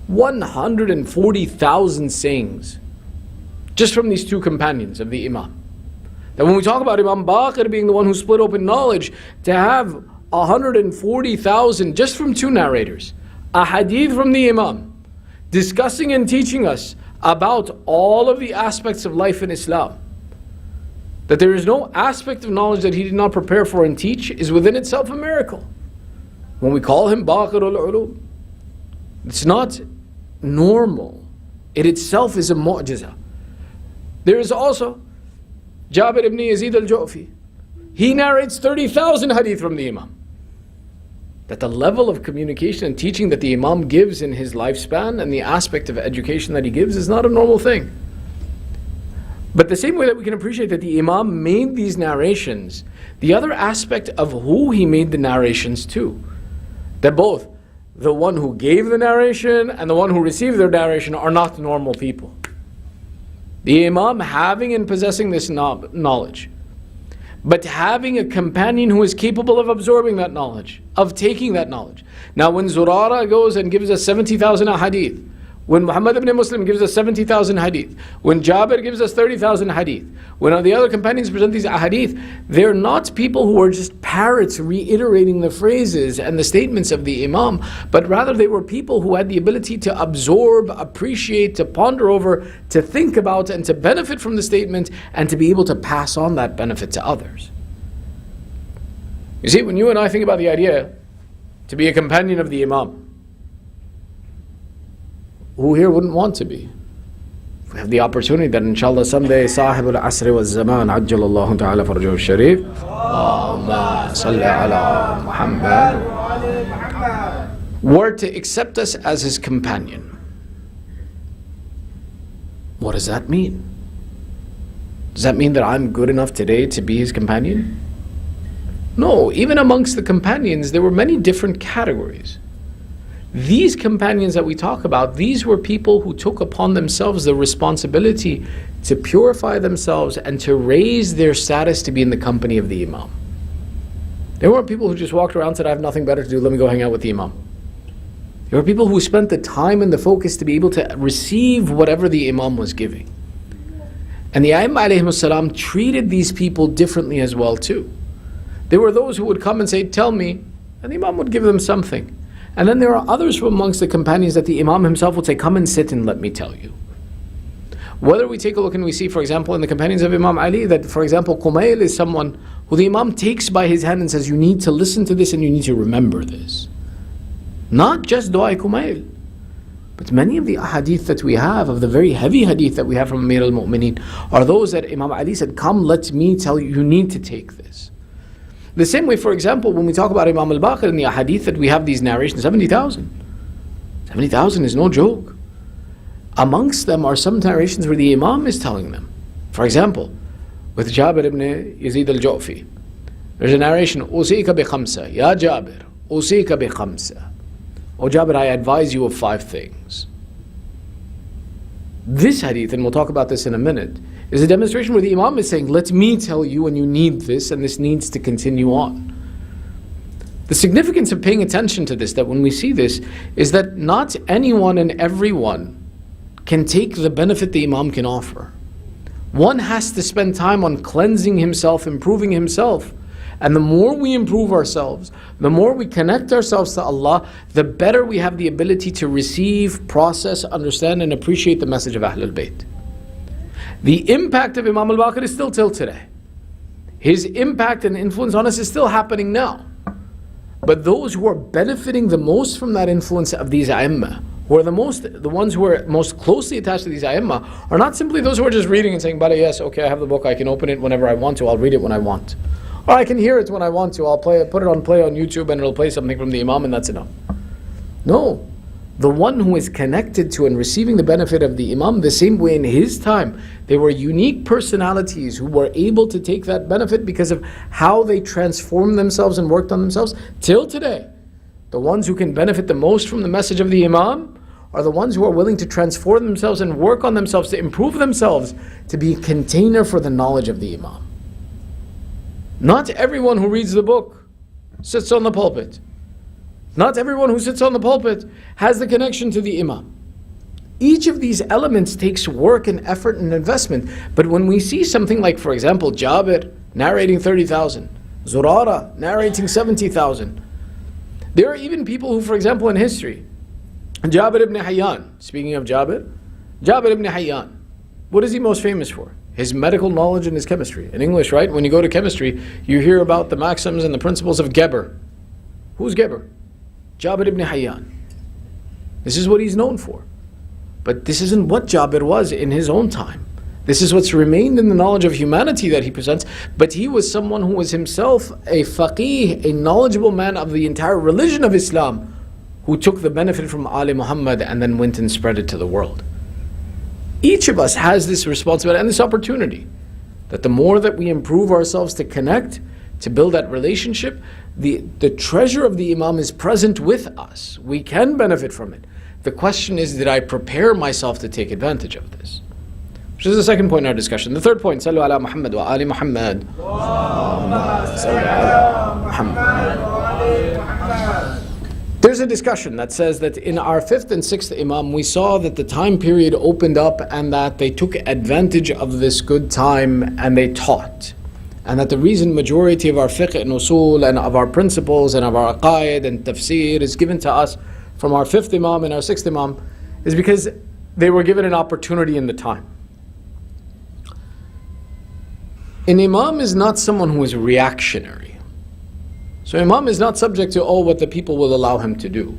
140,000 sayings just from these two companions of the Imam. That when we talk about Imam Baqir being the one who split open knowledge, to have 140,000 just from two narrators, a hadith from the Imam, discussing and teaching us about all of the aspects of life in Islam, that there is no aspect of knowledge that he did not prepare for and teach, is within itself a miracle. When we call him Baqir al-Ulum, it's not normal. It itself is a mu'jiza. There is also Jabir ibn Yazid al-Ju'fi. He narrates 30,000 hadith from the Imam. That the level of communication and teaching that the Imam gives in his lifespan and the aspect of education that he gives is not a normal thing. But the same way that we can appreciate that the Imam made these narrations, the other aspect of who he made the narrations to, that both the one who gave the narration and the one who received their narration are not normal people. The Imam having and possessing this knowledge, but having a companion who is capable of absorbing that knowledge, of taking that knowledge. Now when Zurara goes and gives us 70,000 hadith, when Muhammad ibn Muslim gives us 70,000 hadith, when Jabir gives us 30,000 hadith, when the other companions present these hadith, they're not people who are just parrots reiterating the phrases and the statements of the Imam, but rather they were people who had the ability to absorb, appreciate, to ponder over, to think about, and to benefit from the statement, and to be able to pass on that benefit to others. You see, when you and I think about the idea to be a companion of the Imam, who here wouldn't want to be? If we have the opportunity that inshallah someday Sahib al-Asr wal-Zaman Ajjalallahu ta'ala farjuhu sharif, Allahumma salli ala Muhammad, were to accept us as his companion. What does that mean? Does that mean that I'm good enough today to be his companion? No, even amongst the companions there were many different categories. These companions that we talk about, these were people who took upon themselves the responsibility to purify themselves and to raise their status to be in the company of the Imam. There weren't people who just walked around and said, I have nothing better to do, let me go hang out with the Imam. There were people who spent the time and the focus to be able to receive whatever the Imam was giving. And the A'immah alayhimus salam treated these people differently as well too. There were those who would come and say, tell me, and the Imam would give them something. And then there are others from amongst the companions that the Imam himself would say, come and sit and let me tell you. Whether we take a look and we see, for example, in the companions of Imam Ali, that, for example, Qumayl is someone who the Imam takes by his hand and says, you need to listen to this and you need to remember this. Not just Dua Qumayl, but many of the ahadith that we have, of the very heavy hadith that we have from Amir al-Mu'mineen, are those that Imam Ali said, come, let me tell you, you need to take this. The same way, for example, when we talk about Imam Al-Baqir in the ahadith that we have these narrations, 70,000. 70,000 is no joke. Amongst them are some narrations where the Imam is telling them. For example, with Jabir ibn Yazid al-Ju'fi, there's a narration, Usika bi khamsa, Ya Jabir, Usika bi khamsa. O Jabir, I advise you of 5 things. This hadith, and we'll talk about this in a minute, is a demonstration where the Imam is saying, let me tell you, and you need this, and this needs to continue on. The significance of paying attention to this, that when we see this, is that not anyone and everyone can take the benefit the Imam can offer. One has to spend time on cleansing himself, improving himself, And the more we improve ourselves, the more we connect ourselves to Allah, the better we have the ability to receive, process, understand, and appreciate the message of Ahlul Bayt. The impact of Imam Al-Baqir is still till today. His impact and influence on us is still happening now. But those who are benefiting the most from that influence of these A'imma, who are the ones who are most closely attached to these A'imma, are not simply those who are just reading and saying, Bala, yes, okay, I have the book, I can open it whenever I want to, I'll read it when I want. Or I can hear it when I want to, I'll put it on play on YouTube and it'll play something from the Imam and that's enough. No. The one who is connected to and receiving the benefit of the Imam, the same way in his time, they were unique personalities who were able to take that benefit because of how they transformed themselves and worked on themselves. Till today, the ones who can benefit the most from the message of the Imam are the ones who are willing to transform themselves and work on themselves to improve themselves to be a container for the knowledge of the Imam. Not everyone who reads the book sits on the pulpit. Not everyone who sits on the pulpit has the connection to the Imam. Each of these elements takes work and effort and investment. But when we see something like, for example, Jabir narrating 30,000, Zurara narrating 70,000, there are even people who, for example, in history, Jabir ibn Hayyan, speaking of Jabir ibn Hayyan, what is he most famous for? His medical knowledge and his chemistry. In English, right? When you go to chemistry, you hear about the maxims and the principles of Geber. Who's Geber? Jabir ibn Hayyan. This is what he's known for. But this isn't what Jabir was in his own time. This is what's remained in the knowledge of humanity that he presents. But he was someone who was himself a faqih, a knowledgeable man of the entire religion of Islam, who took the benefit from Ali Muhammad and then went and spread it to the world. Each of us has this responsibility and this opportunity that the more that we improve ourselves to connect, to build that relationship, the treasure of the Imam is present with us. We can benefit from it. The question is, did I prepare myself to take advantage of this? Which is the second point in our discussion. The third point, Sallu ala Muhammad wa ali Muhammad. There's a discussion that says that in our fifth and sixth Imam, we saw that the time period opened up and that they took advantage of this good time and they taught. And that the reason majority of our fiqh and usul and of our principles and of our aqaid and tafsir is given to us from our fifth Imam and our sixth Imam is because they were given an opportunity in the time. An Imam is not someone who is reactionary. So Imam is not subject to all what the people will allow him to do.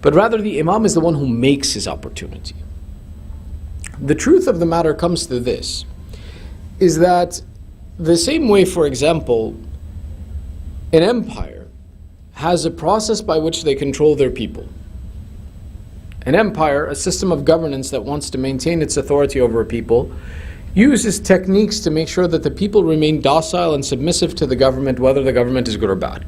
But rather the Imam is the one who makes his opportunity. The truth of the matter comes to this, is that the same way, for example, an empire has a process by which they control their people. An empire, a system of governance that wants to maintain its authority over a people, uses techniques to make sure that the people remain docile and submissive to the government, whether the government is good or bad.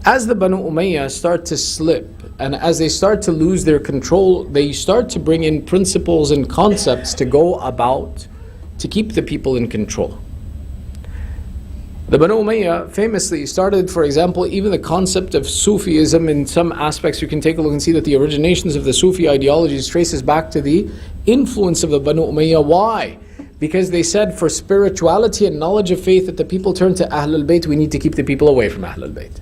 As the Banu Umayyah start to slip, and as they start to lose their control, they start to bring in principles and concepts to go about to keep the people in control. The Banu Umayyah famously started, for example, even the concept of Sufism. In some aspects you can take a look and see that the originations of the Sufi ideologies traces back to the influence of the Banu Umayyah. Why? Because they said for spirituality and knowledge of faith that the people turn to Ahlul Bayt, we need to keep the people away from Ahlul Bayt.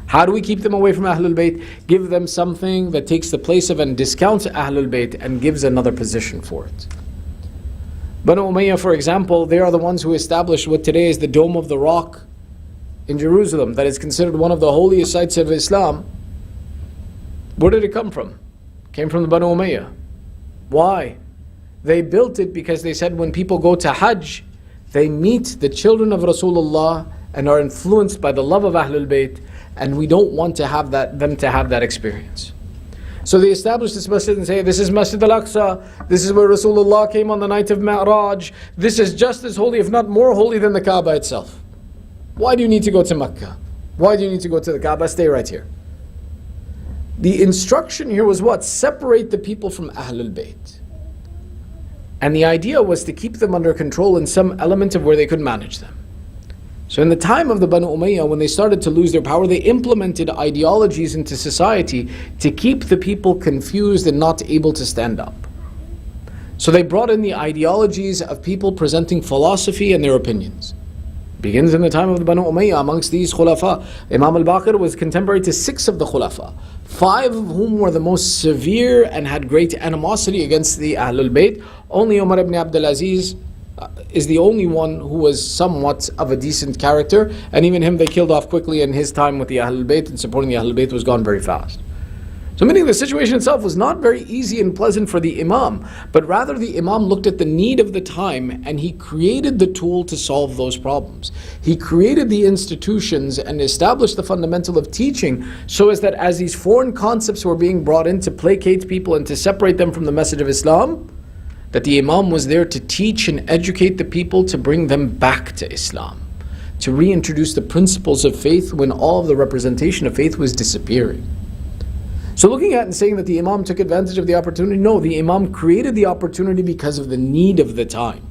How do we keep them away from Ahlul Bayt? Give them something that takes the place of and discounts Ahlul Bayt and gives another position for it. Banu Umayyah, for example, they are the ones who established what today is the Dome of the Rock in Jerusalem, that is considered one of the holiest sites of Islam. Where did it come from? It came from the Banu Umayyah. Why? They built it because they said when people go to Hajj, they meet the children of Rasulullah and are influenced by the love of Ahlul Bayt, and we don't want to have them to have that experience. So they established this masjid and say, this is Masjid Al-Aqsa, this is where Rasulullah came on the night of Mi'raj, this is just as holy, if not more holy than the Kaaba itself. Why do you need to go to Mecca? Why do you need to go to the Kaaba? Stay right here. The instruction here was what? Separate the people from Ahlul Bayt. And the idea was to keep them under control in some element of where they could manage them. So in the time of the Banu Umayyah, when they started to lose their power, they implemented ideologies into society to keep the people confused and not able to stand up. So they brought in the ideologies of people presenting philosophy and their opinions. Begins in the time of the Banu Umayyah amongst these khulafa. Imam Al-Baqir was contemporary to 6 of the khulafa, 5 of whom were the most severe and had great animosity against the Ahlul Bayt. Only Umar ibn Abdul Aziz is the only one who was somewhat of a decent character, and even him they killed off quickly, and his time with the Ahlul Bayt and supporting the Ahlul Bayt was gone very fast. So meaning the situation itself was not very easy and pleasant for the Imam, but rather the Imam looked at the need of the time and he created the tool to solve those problems. He created the institutions and established the fundamental of teaching so as that as these foreign concepts were being brought in to placate people and to separate them from the message of Islam, that the Imam was there to teach and educate the people to bring them back to Islam, to reintroduce the principles of faith when all of the representation of faith was disappearing. So looking at and saying that the Imam took advantage of the opportunity, no, the Imam created the opportunity because of the need of the time.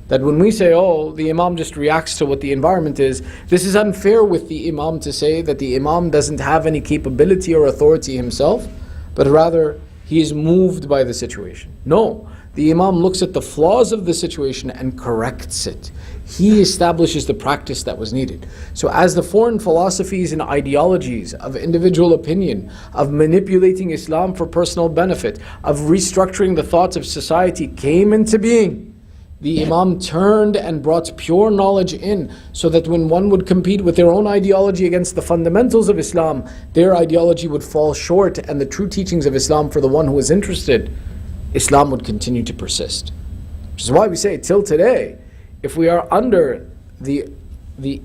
That when we say, oh, the Imam just reacts to what the environment is, this is unfair with the Imam to say that the Imam doesn't have any capability or authority himself, but rather he is moved by the situation. No, the Imam looks at the flaws of the situation and corrects it. He establishes the practice that was needed. So as the foreign philosophies and ideologies of individual opinion, of manipulating Islam for personal benefit, of restructuring the thoughts of society came into being, the Imam turned and brought pure knowledge in so that when one would compete with their own ideology against the fundamentals of Islam, their ideology would fall short and the true teachings of Islam for the one who was interested, Islam would continue to persist. Which is why we say till today, if we are under the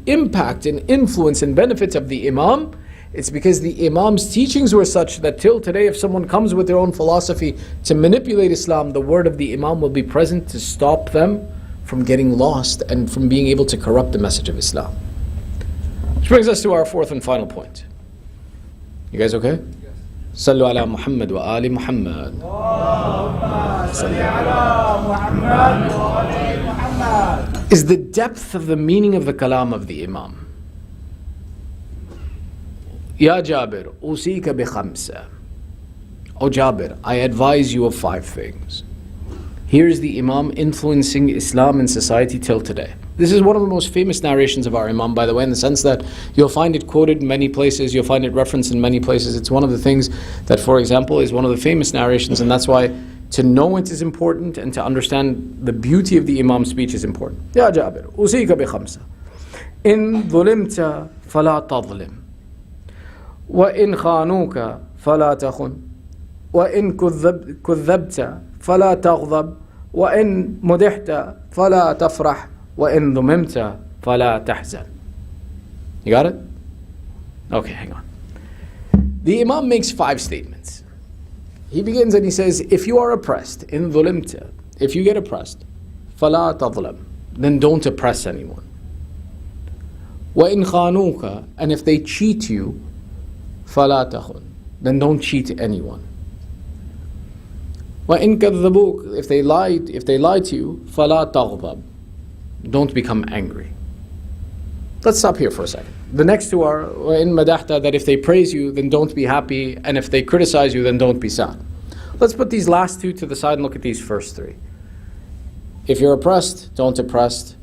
impact and influence and benefits of the Imam, it's because the Imam's teachings were such that till today, if someone comes with their own philosophy to manipulate Islam, the word of the Imam will be present to stop them from getting lost and from being able to corrupt the message of Islam. Which brings us to our 4th and final point. You guys okay? Sallu ala Muhammad wa ali Muhammad. Is the depth of the meaning of the kalam of the Imam. Ya Jabir, usika bi khamsa. O Jabir, I advise you of 5 things. Here is the Imam influencing Islam in society till today. This is one of the most famous narrations of our Imam, by the way, in the sense that you'll find it quoted in many places, you'll find it referenced in many places. It's one of the things that, for example, is one of the famous narrations, and that's why to know it is important and to understand the beauty of the Imam's speech is important. Ya Jabir, usika bi khamsa. In dhulimta fala tadhlim. Wa in khanuka fala takhun. Wa in kudhabta fala taghdab. Wa in mudihta fala tafrah. وَإِن ضُمِمْتَ فَلَا تَحْزَنْ. You got it? Okay, hang on. The Imam makes 5 statements. He begins and he says, if you are oppressed, in ظُلِمْتَ, if you get oppressed, فَلَا تَظْلَمْ, then don't oppress anyone. وَإِن خَانُوكَ, and if they cheat you, فَلَا تَخُنْ, then don't cheat anyone. وَإِن كَذَّبُوكَ, if they lie to you, فَلَا تَغْضَبْ, don't become angry. Let's stop here for a second. The next 2 are in madahta, that if they praise you, then don't be happy, and if they criticize you, then don't be sad. Let's put these last 2 to the side and look at these first 3. If you're oppressed, don't oppress.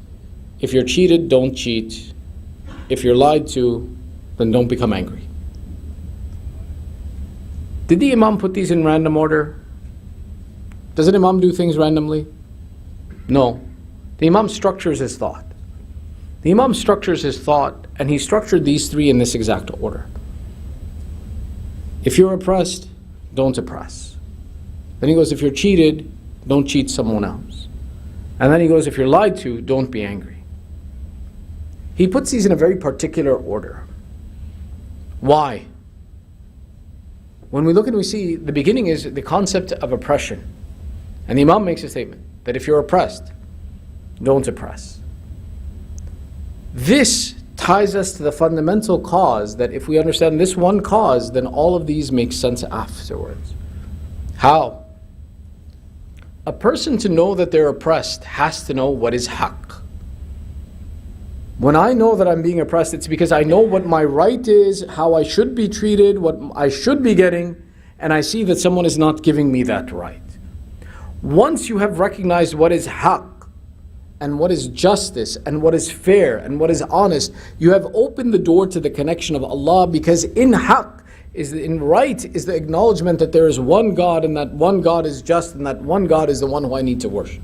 If you're cheated, don't cheat. If you're lied to, then don't become angry. Did the Imam put these in random order? Does an Imam do things randomly? No. The Imam structures his thought. The Imam structures his thought, and he structured these 3 in this exact order. If you're oppressed, don't oppress. Then he goes, if you're cheated, don't cheat someone else. And then he goes, if you're lied to, don't be angry. He puts these in a very particular order. Why? When we look and we see, the beginning is the concept of oppression. And the Imam makes a statement that if you're oppressed, don't oppress. This ties us to the fundamental cause that if we understand this one cause, then all of these make sense afterwards. How? A person to know that they're oppressed has to know what is haqq. When I know that I'm being oppressed, it's because I know what my right is, how I should be treated, what I should be getting, and I see that someone is not giving me that right. Once you have recognized what is haqq, and what is justice and what is fair and what is honest, you have opened the door to the connection of Allah, because in haqq, in right, is the acknowledgement that there is one God, and that one God is just, and that one God is the one who I need to worship.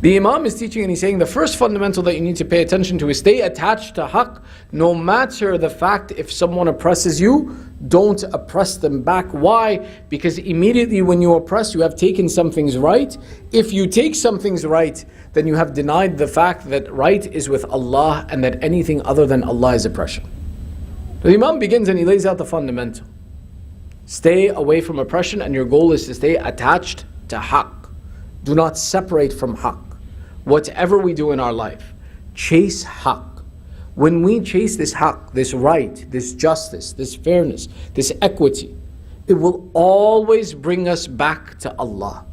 The Imam is teaching, and he's saying the first fundamental that you need to pay attention to is stay attached to haqq, no matter the fact if someone oppresses you, don't oppress them back. Why? Because immediately when you oppress, you have taken something's right. If you take something's right, then you have denied the fact that right is with Allah, and that anything other than Allah is oppression. The Imam begins and he lays out the fundamental. Stay away from oppression, and your goal is to stay attached to haqq. Do not separate from haqq. Whatever we do in our life, chase haqq. When we chase this haqq, this right, this justice, this fairness, this equity, it will always bring us back to Allah.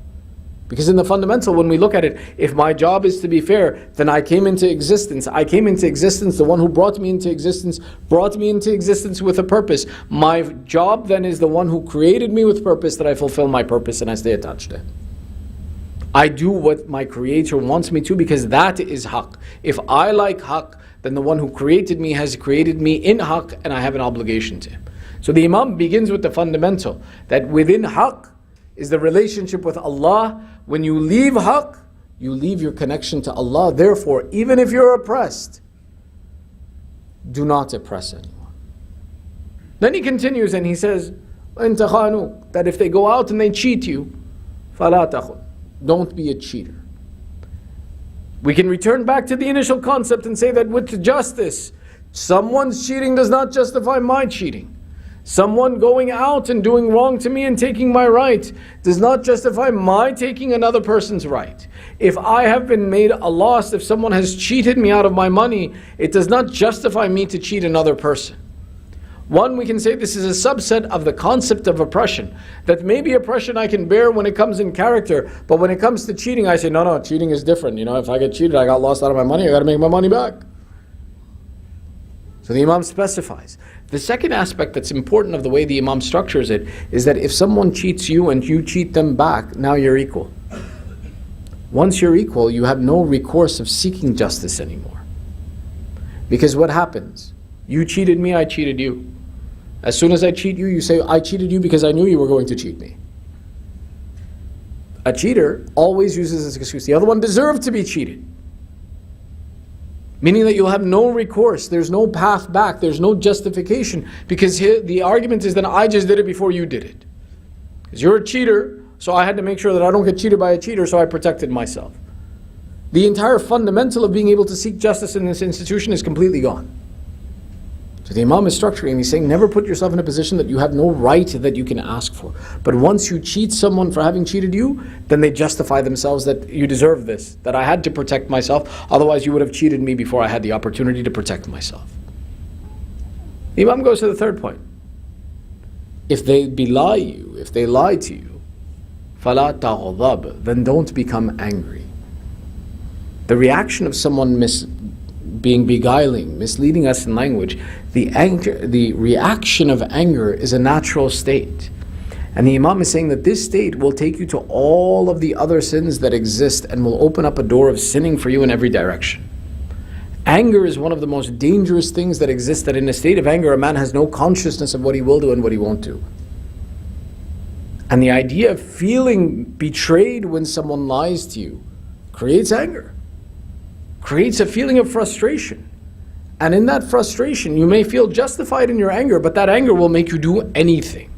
Because in the fundamental, when we look at it, if my job is to be fair, then I came into existence. I came into existence, the one who brought me into existence with a purpose. My job then is the one who created me with purpose, that I fulfill my purpose and I stay attached to him. I do what my Creator wants me to, because that is haqq. If I like haqq, then the one who created me has created me in haqq, and I have an obligation to him. So the Imam begins with the fundamental, that within haqq is the relationship with Allah. When you leave haqq, you leave your connection to Allah. Therefore, even if you're oppressed, do not oppress anyone. Then he continues and he says, that if they go out and they cheat you, فَلَا تَخُنْ, don't be a cheater. We can return back to the initial concept and say that with justice, someone's cheating does not justify my cheating. Someone going out and doing wrong to me and taking my right does not justify my taking another person's right. If I have been made a loss, if someone has cheated me out of my money, it does not justify me to cheat another person. One, we can say this is a subset of the concept of oppression. That maybe oppression I can bear when it comes in character, but when it comes to cheating, I say, no, cheating is different. If I get cheated, I got lost out of my money, I got to make my money back. So the Imam specifies. The second aspect that's important of the way the Imam structures it is that if someone cheats you and you cheat them back, now you're equal. Once you're equal, you have no recourse of seeking justice anymore. Because what happens? You cheated me, I cheated you. As soon as I cheat you, you say, I cheated you because I knew you were going to cheat me. A cheater always uses this excuse. The other one deserved to be cheated. Meaning that you'll have no recourse, there's no path back, there's no justification, because here the argument is that I just did it before you did it. Because you're a cheater, so I had to make sure that I don't get cheated by a cheater, so I protected myself. The entire fundamental of being able to seek justice in this institution is completely gone. So the Imam is structuring, he's saying never put yourself in a position that you have no right that you can ask for. But once you cheat someone for having cheated you, then they justify themselves that you deserve this, that I had to protect myself, otherwise you would have cheated me before I had the opportunity to protect myself. The Imam goes to the third point. If they belie you, if they lie to you, فَلَا تَغْضَبْ, then don't become angry. The reaction of someone being beguiling, misleading us in language, the reaction of anger is a natural state. And the Imam is saying that this state will take you to all of the other sins that exist and will open up a door of sinning for you in every direction. Anger is one of the most dangerous things that exist, that in a state of anger a man has no consciousness of what he will do and what he won't do. And the idea of feeling betrayed when someone lies to you creates anger, creates a feeling of frustration. And in that frustration, you may feel justified in your anger, but that anger will make you do anything.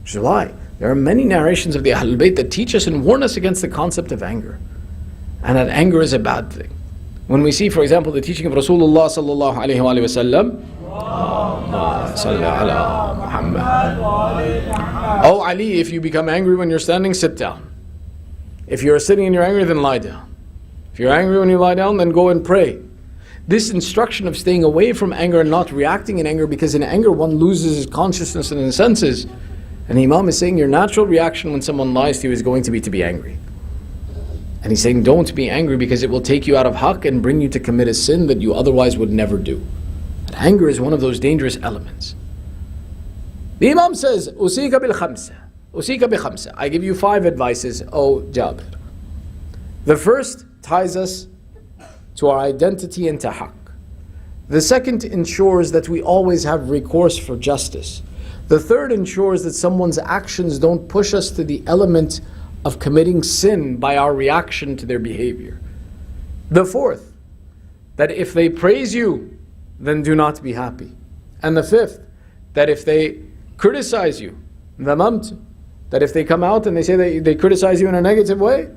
Which is why there are many narrations of the Ahlul Bayt that teach us and warn us against the concept of anger. And that anger is a bad thing. When we see, for example, the teaching of Rasulullah sallallahu alayhi wa sallam, Oh Ali, if you become angry when you're standing, sit down. If you're sitting and you're angry, then lie down. If you're angry when you lie down, then go and pray. This instruction of staying away from anger and not reacting in anger, because in anger one loses his consciousness and his senses. And the Imam is saying your natural reaction when someone lies to you is going to be angry. And he's saying don't be angry, because it will take you out of haqq and bring you to commit a sin that you otherwise would never do. And anger is one of those dangerous elements. The Imam says, Usika bil khamsa. I give you 5 advices, O Jabir. The first, ties us to our identity and to haqq. The second ensures that we always have recourse for justice. The third ensures that someone's actions don't push us to the element of committing sin by our reaction to their behavior. The fourth, that if they praise you, then do not be happy. And the fifth, that if they criticize you, ذَمَمْتُ, that if they come out and they say they criticize you in a negative way,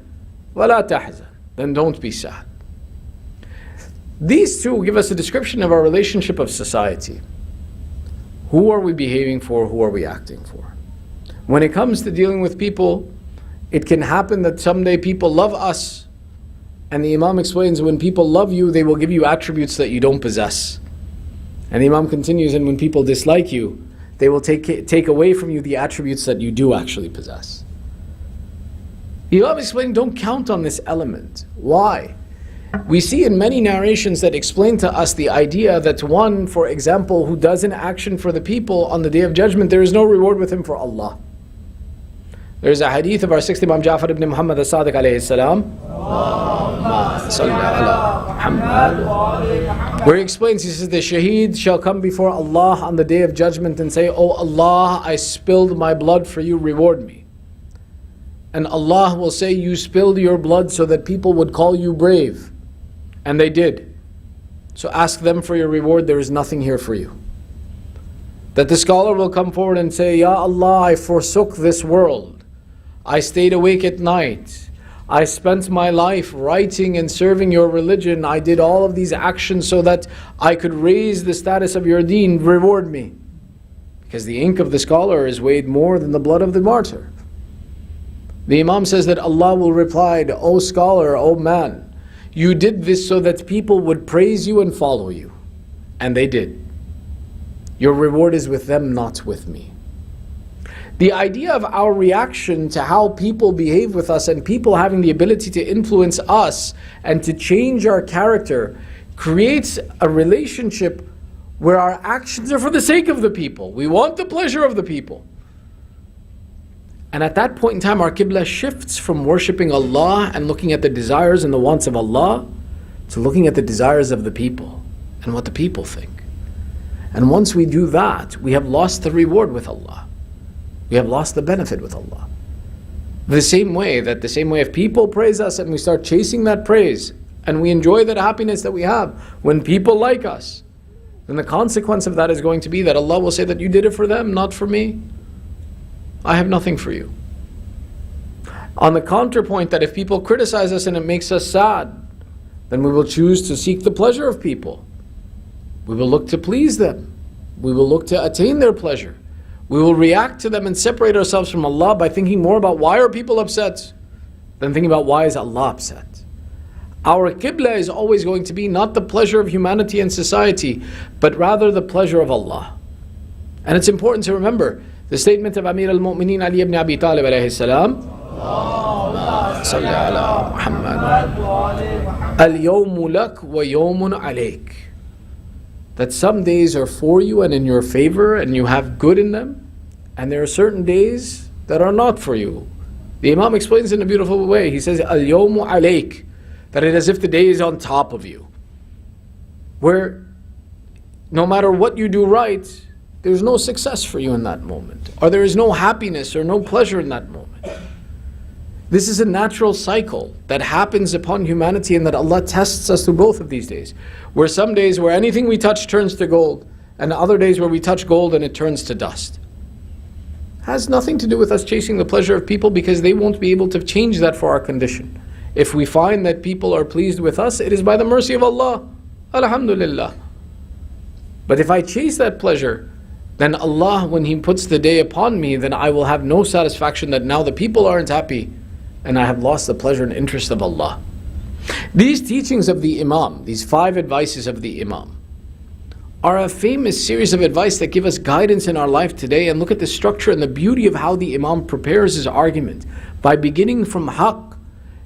وَلَا تَحْزَنْ, then don't be sad. These two give us a description of our relationship of society. Who are we behaving for? Who are we acting for? When it comes to dealing with people, it can happen that someday people love us. And the Imam explains, when people love you, they will give you attributes that you don't possess. And the Imam continues, and when people dislike you, they will take away from you the attributes that you do actually possess. The Imam explained, don't count on this element. Why? We see in many narrations that explain to us the idea that one, for example, who does an action for the people on the Day of Judgment, there is no reward with him for Allah. There is a hadith of our sixth Imam Ja'far ibn Muhammad as-Sadiq alayhi salam, where he explains, he says, the shaheed shall come before Allah on the Day of Judgment and say, "Oh Allah, I spilled my blood for you, reward me." And Allah will say, you spilled your blood so that people would call you brave. And they did. So ask them for your reward, there is nothing here for you. That the scholar will come forward and say, Ya Allah, I forsook this world. I stayed awake at night. I spent my life writing and serving your religion. I did all of these actions so that I could raise the status of your deen. Reward me. Because the ink of the scholar is weighed more than the blood of the martyr. The Imam says that Allah will reply, O scholar, O man, you did this so that people would praise you and follow you. And they did. Your reward is with them, not with me. The idea of our reaction to how people behave with us and people having the ability to influence us and to change our character creates a relationship where our actions are for the sake of the people. We want the pleasure of the people. And at that point in time, our qibla shifts from worshipping Allah and looking at the desires and the wants of Allah to looking at the desires of the people and what the people think. And once we do that, we have lost the reward with Allah. We have lost the benefit with Allah. The same way if people praise us and we start chasing that praise and we enjoy that happiness that we have when people like us, then the consequence of that is going to be that Allah will say that you did it for them, not for me. I have nothing for you. On the counterpoint, that if people criticize us and it makes us sad, then we will choose to seek the pleasure of people. We will look to please them. We will look to attain their pleasure. We will react to them and separate ourselves from Allah by thinking more about why are people upset than thinking about why is Allah upset. Our qibla is always going to be not the pleasure of humanity and society, but rather the pleasure of Allah. And it's important to remember the statement of Amir al-Mu'mineen Ali ibn Abi Talib alayhi salam, Salli ala Muhammad, Al-yawmu lak wa yawmun alayk. That some days are for you and in your favor and you have good in them, and there are certain days that are not for you. The Imam explains in a beautiful way. He says, Al-yawmu alayk, that it is as if the day is on top of you, where no matter what you do right, there's no success for you in that moment, or there is no happiness or no pleasure in that moment. This is a natural cycle that happens upon humanity, and that Allah tests us through both of these days. Where some days where anything we touch turns to gold, and other days where we touch gold and it turns to dust. Has nothing to do with us chasing the pleasure of people, because they won't be able to change that for our condition. If we find that people are pleased with us, it is by the mercy of Allah. Alhamdulillah. But if I chase that pleasure, then Allah, when He puts the day upon me, then I will have no satisfaction that now the people aren't happy and I have lost the pleasure and interest of Allah. These teachings of the Imam, these 5 advices of the Imam, are a famous series of advice that give us guidance in our life today. And look at the structure and the beauty of how the Imam prepares his argument by beginning from haqq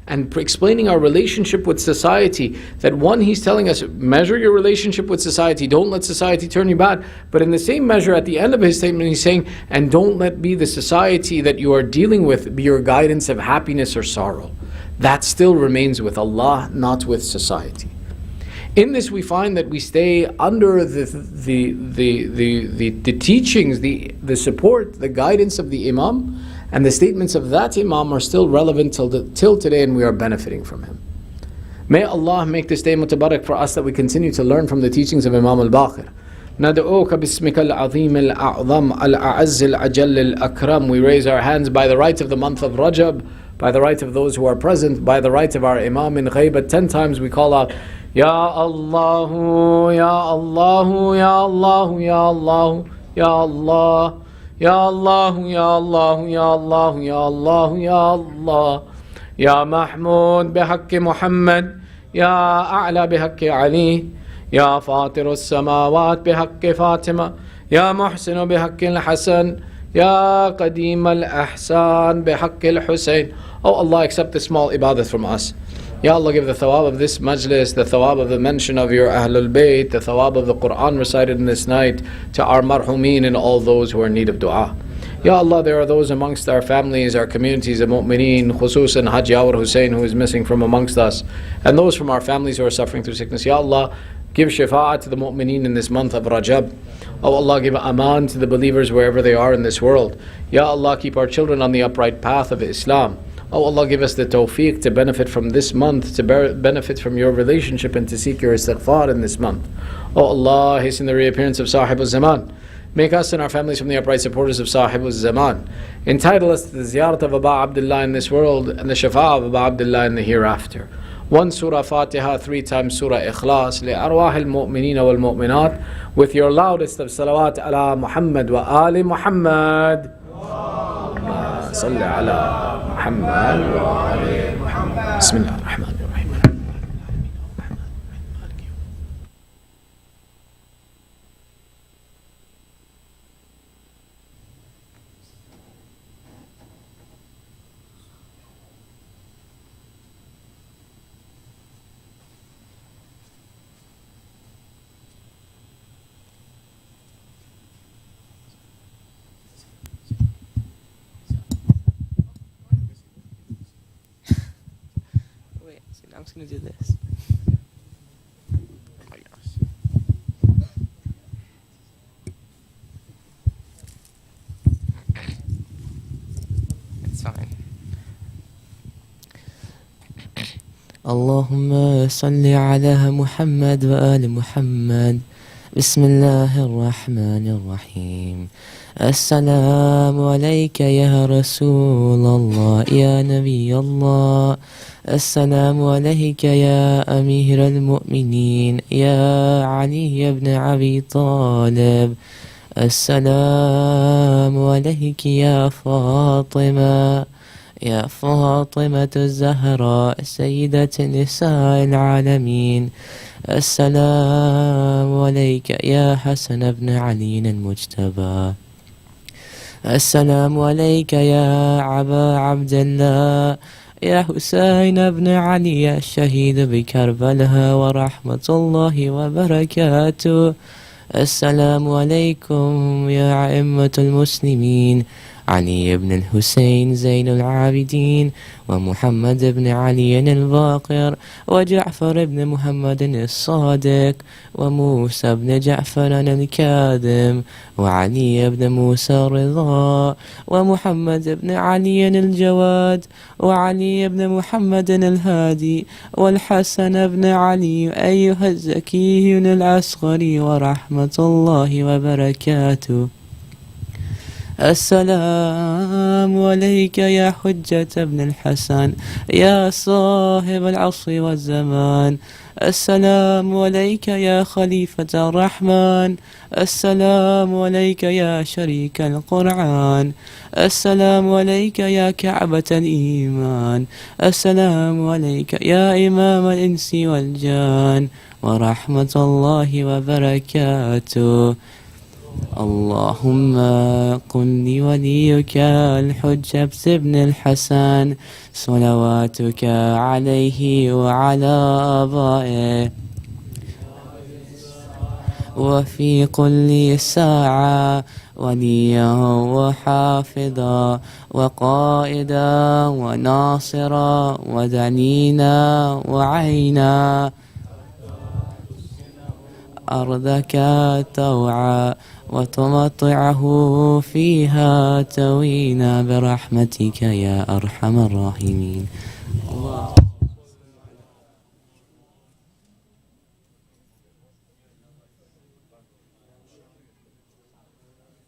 and explaining our relationship with society. That one, he's telling us, measure your relationship with society, don't let society turn you bad. But in the same measure, at the end of his statement, he's saying, and don't let be the society that you are dealing with be your guidance of happiness or sorrow. that still remains with Allah, not with society. In this, we find that we stay under the teachings, the support, the guidance of the Imam, and the statements of that Imam are still relevant till today, and we are benefiting from him. May Allah make this day mutabarak for us, that we continue to learn from the teachings of Imam Al-Baqir. ندعوك باسمك العظيم الأعظم الأعز الأجل الأكرم. We raise our hands by the right of the month of Rajab, by the right of those who are present, by the right of our Imam in Ghaibat. 10 times we call out, Ya Allah, Ya Allah, Ya Allah, Ya Allah, Ya Allah, Ya Allah, Ya Allah, Ya Allah, Ya Allah, Ya Allah, Ya Mahmud بحق محمد, Ya A'la بحق Ali, يا فاطر السماوات بحق فاطمة, يا محسن بحق الحسن, يا قديم الأحسان بحق الحسين. Oh Allah, accept this small ibadah from us. Ya Allah, give the thawab of this majlis, the thawab of the mention of your Ahlul Bayt, the thawab of the Quran recited in this night to our marhumeen and all those who are in need of dua. Ya Allah, there are those amongst our families, our communities of mu'mineen, khususan Haji Awar Hussein, who is missing from amongst us, and those from our families who are suffering through sickness. Ya Allah, give shafa'at to the mu'mineen in this month of Rajab. Oh Allah, give aman to the believers wherever they are in this world. Ya Allah, keep our children on the upright path of Islam. Oh Allah, give us the tawfiq to benefit from this month, to benefit from your relationship, and to seek your istighfar in this month. Oh Allah, hasten the reappearance of Sahib al-Zaman. Make us and our families from the upright supporters of Sahib al-Zaman. Entitle us to the ziyarat of Aba Abdullah in this world, and the shafa'ah of Aba Abdullah in the hereafter. 1 Surah Fatiha, 3 times Surah Ikhlas, لأرواح المؤمنين والمؤمنات, with your loudest of salawat ala Muhammad wa ali Muhammad. صل على محمد وآل محمد. بسم الله الرحمن الرحيم. I'm just going to do this. Oh my gosh. It's fine. اللهم صل على محمد وآل محمد. بسم الله الرحمن الرحيم. السلام عليك يا رسول الله يا نبي الله. السلام عليك يا أمير المؤمنين يا علي بن أبي طالب. السلام عليك يا فاطمة الزهراء سيدة نساء العالمين. السلام عليك يا حسن بن علي المجتبى. السلام عليك يا أبا عبد الله يا حسين بن علي الشهيد بكربلاء ورحمة الله وبركاته. السلام عليكم يا أئمة المسلمين علي بن الحسين زين العابدين ومحمد بن علي الباقر وجعفر بن محمد الصادق وموسى بن جعفر الكاظم وعلي بن موسى الرضا ومحمد بن علي الجواد وعلي بن محمد الهادي والحسن بن علي أيها الزكي الأصغر ورحمة الله وبركاته. السلام عليك يا حجة ابن الحسن يا صاحب العصر والزمان. السلام عليك يا خليفة الرحمن. السلام عليك يا شريك القرآن. السلام عليك يا كعبة الإيمان. السلام عليك يا إمام الإنس والجان ورحمة الله وبركاته. اللهم قل لوليك الحجة بن الحسن صلواتك عليه وعلى آبائه وفي كل ساعة وليا وحافظا وقائدا وناصرا ودليلا وعينا أرضك توعى وتمطعه فيها توينا برحمتك يا أرحم الراحمين.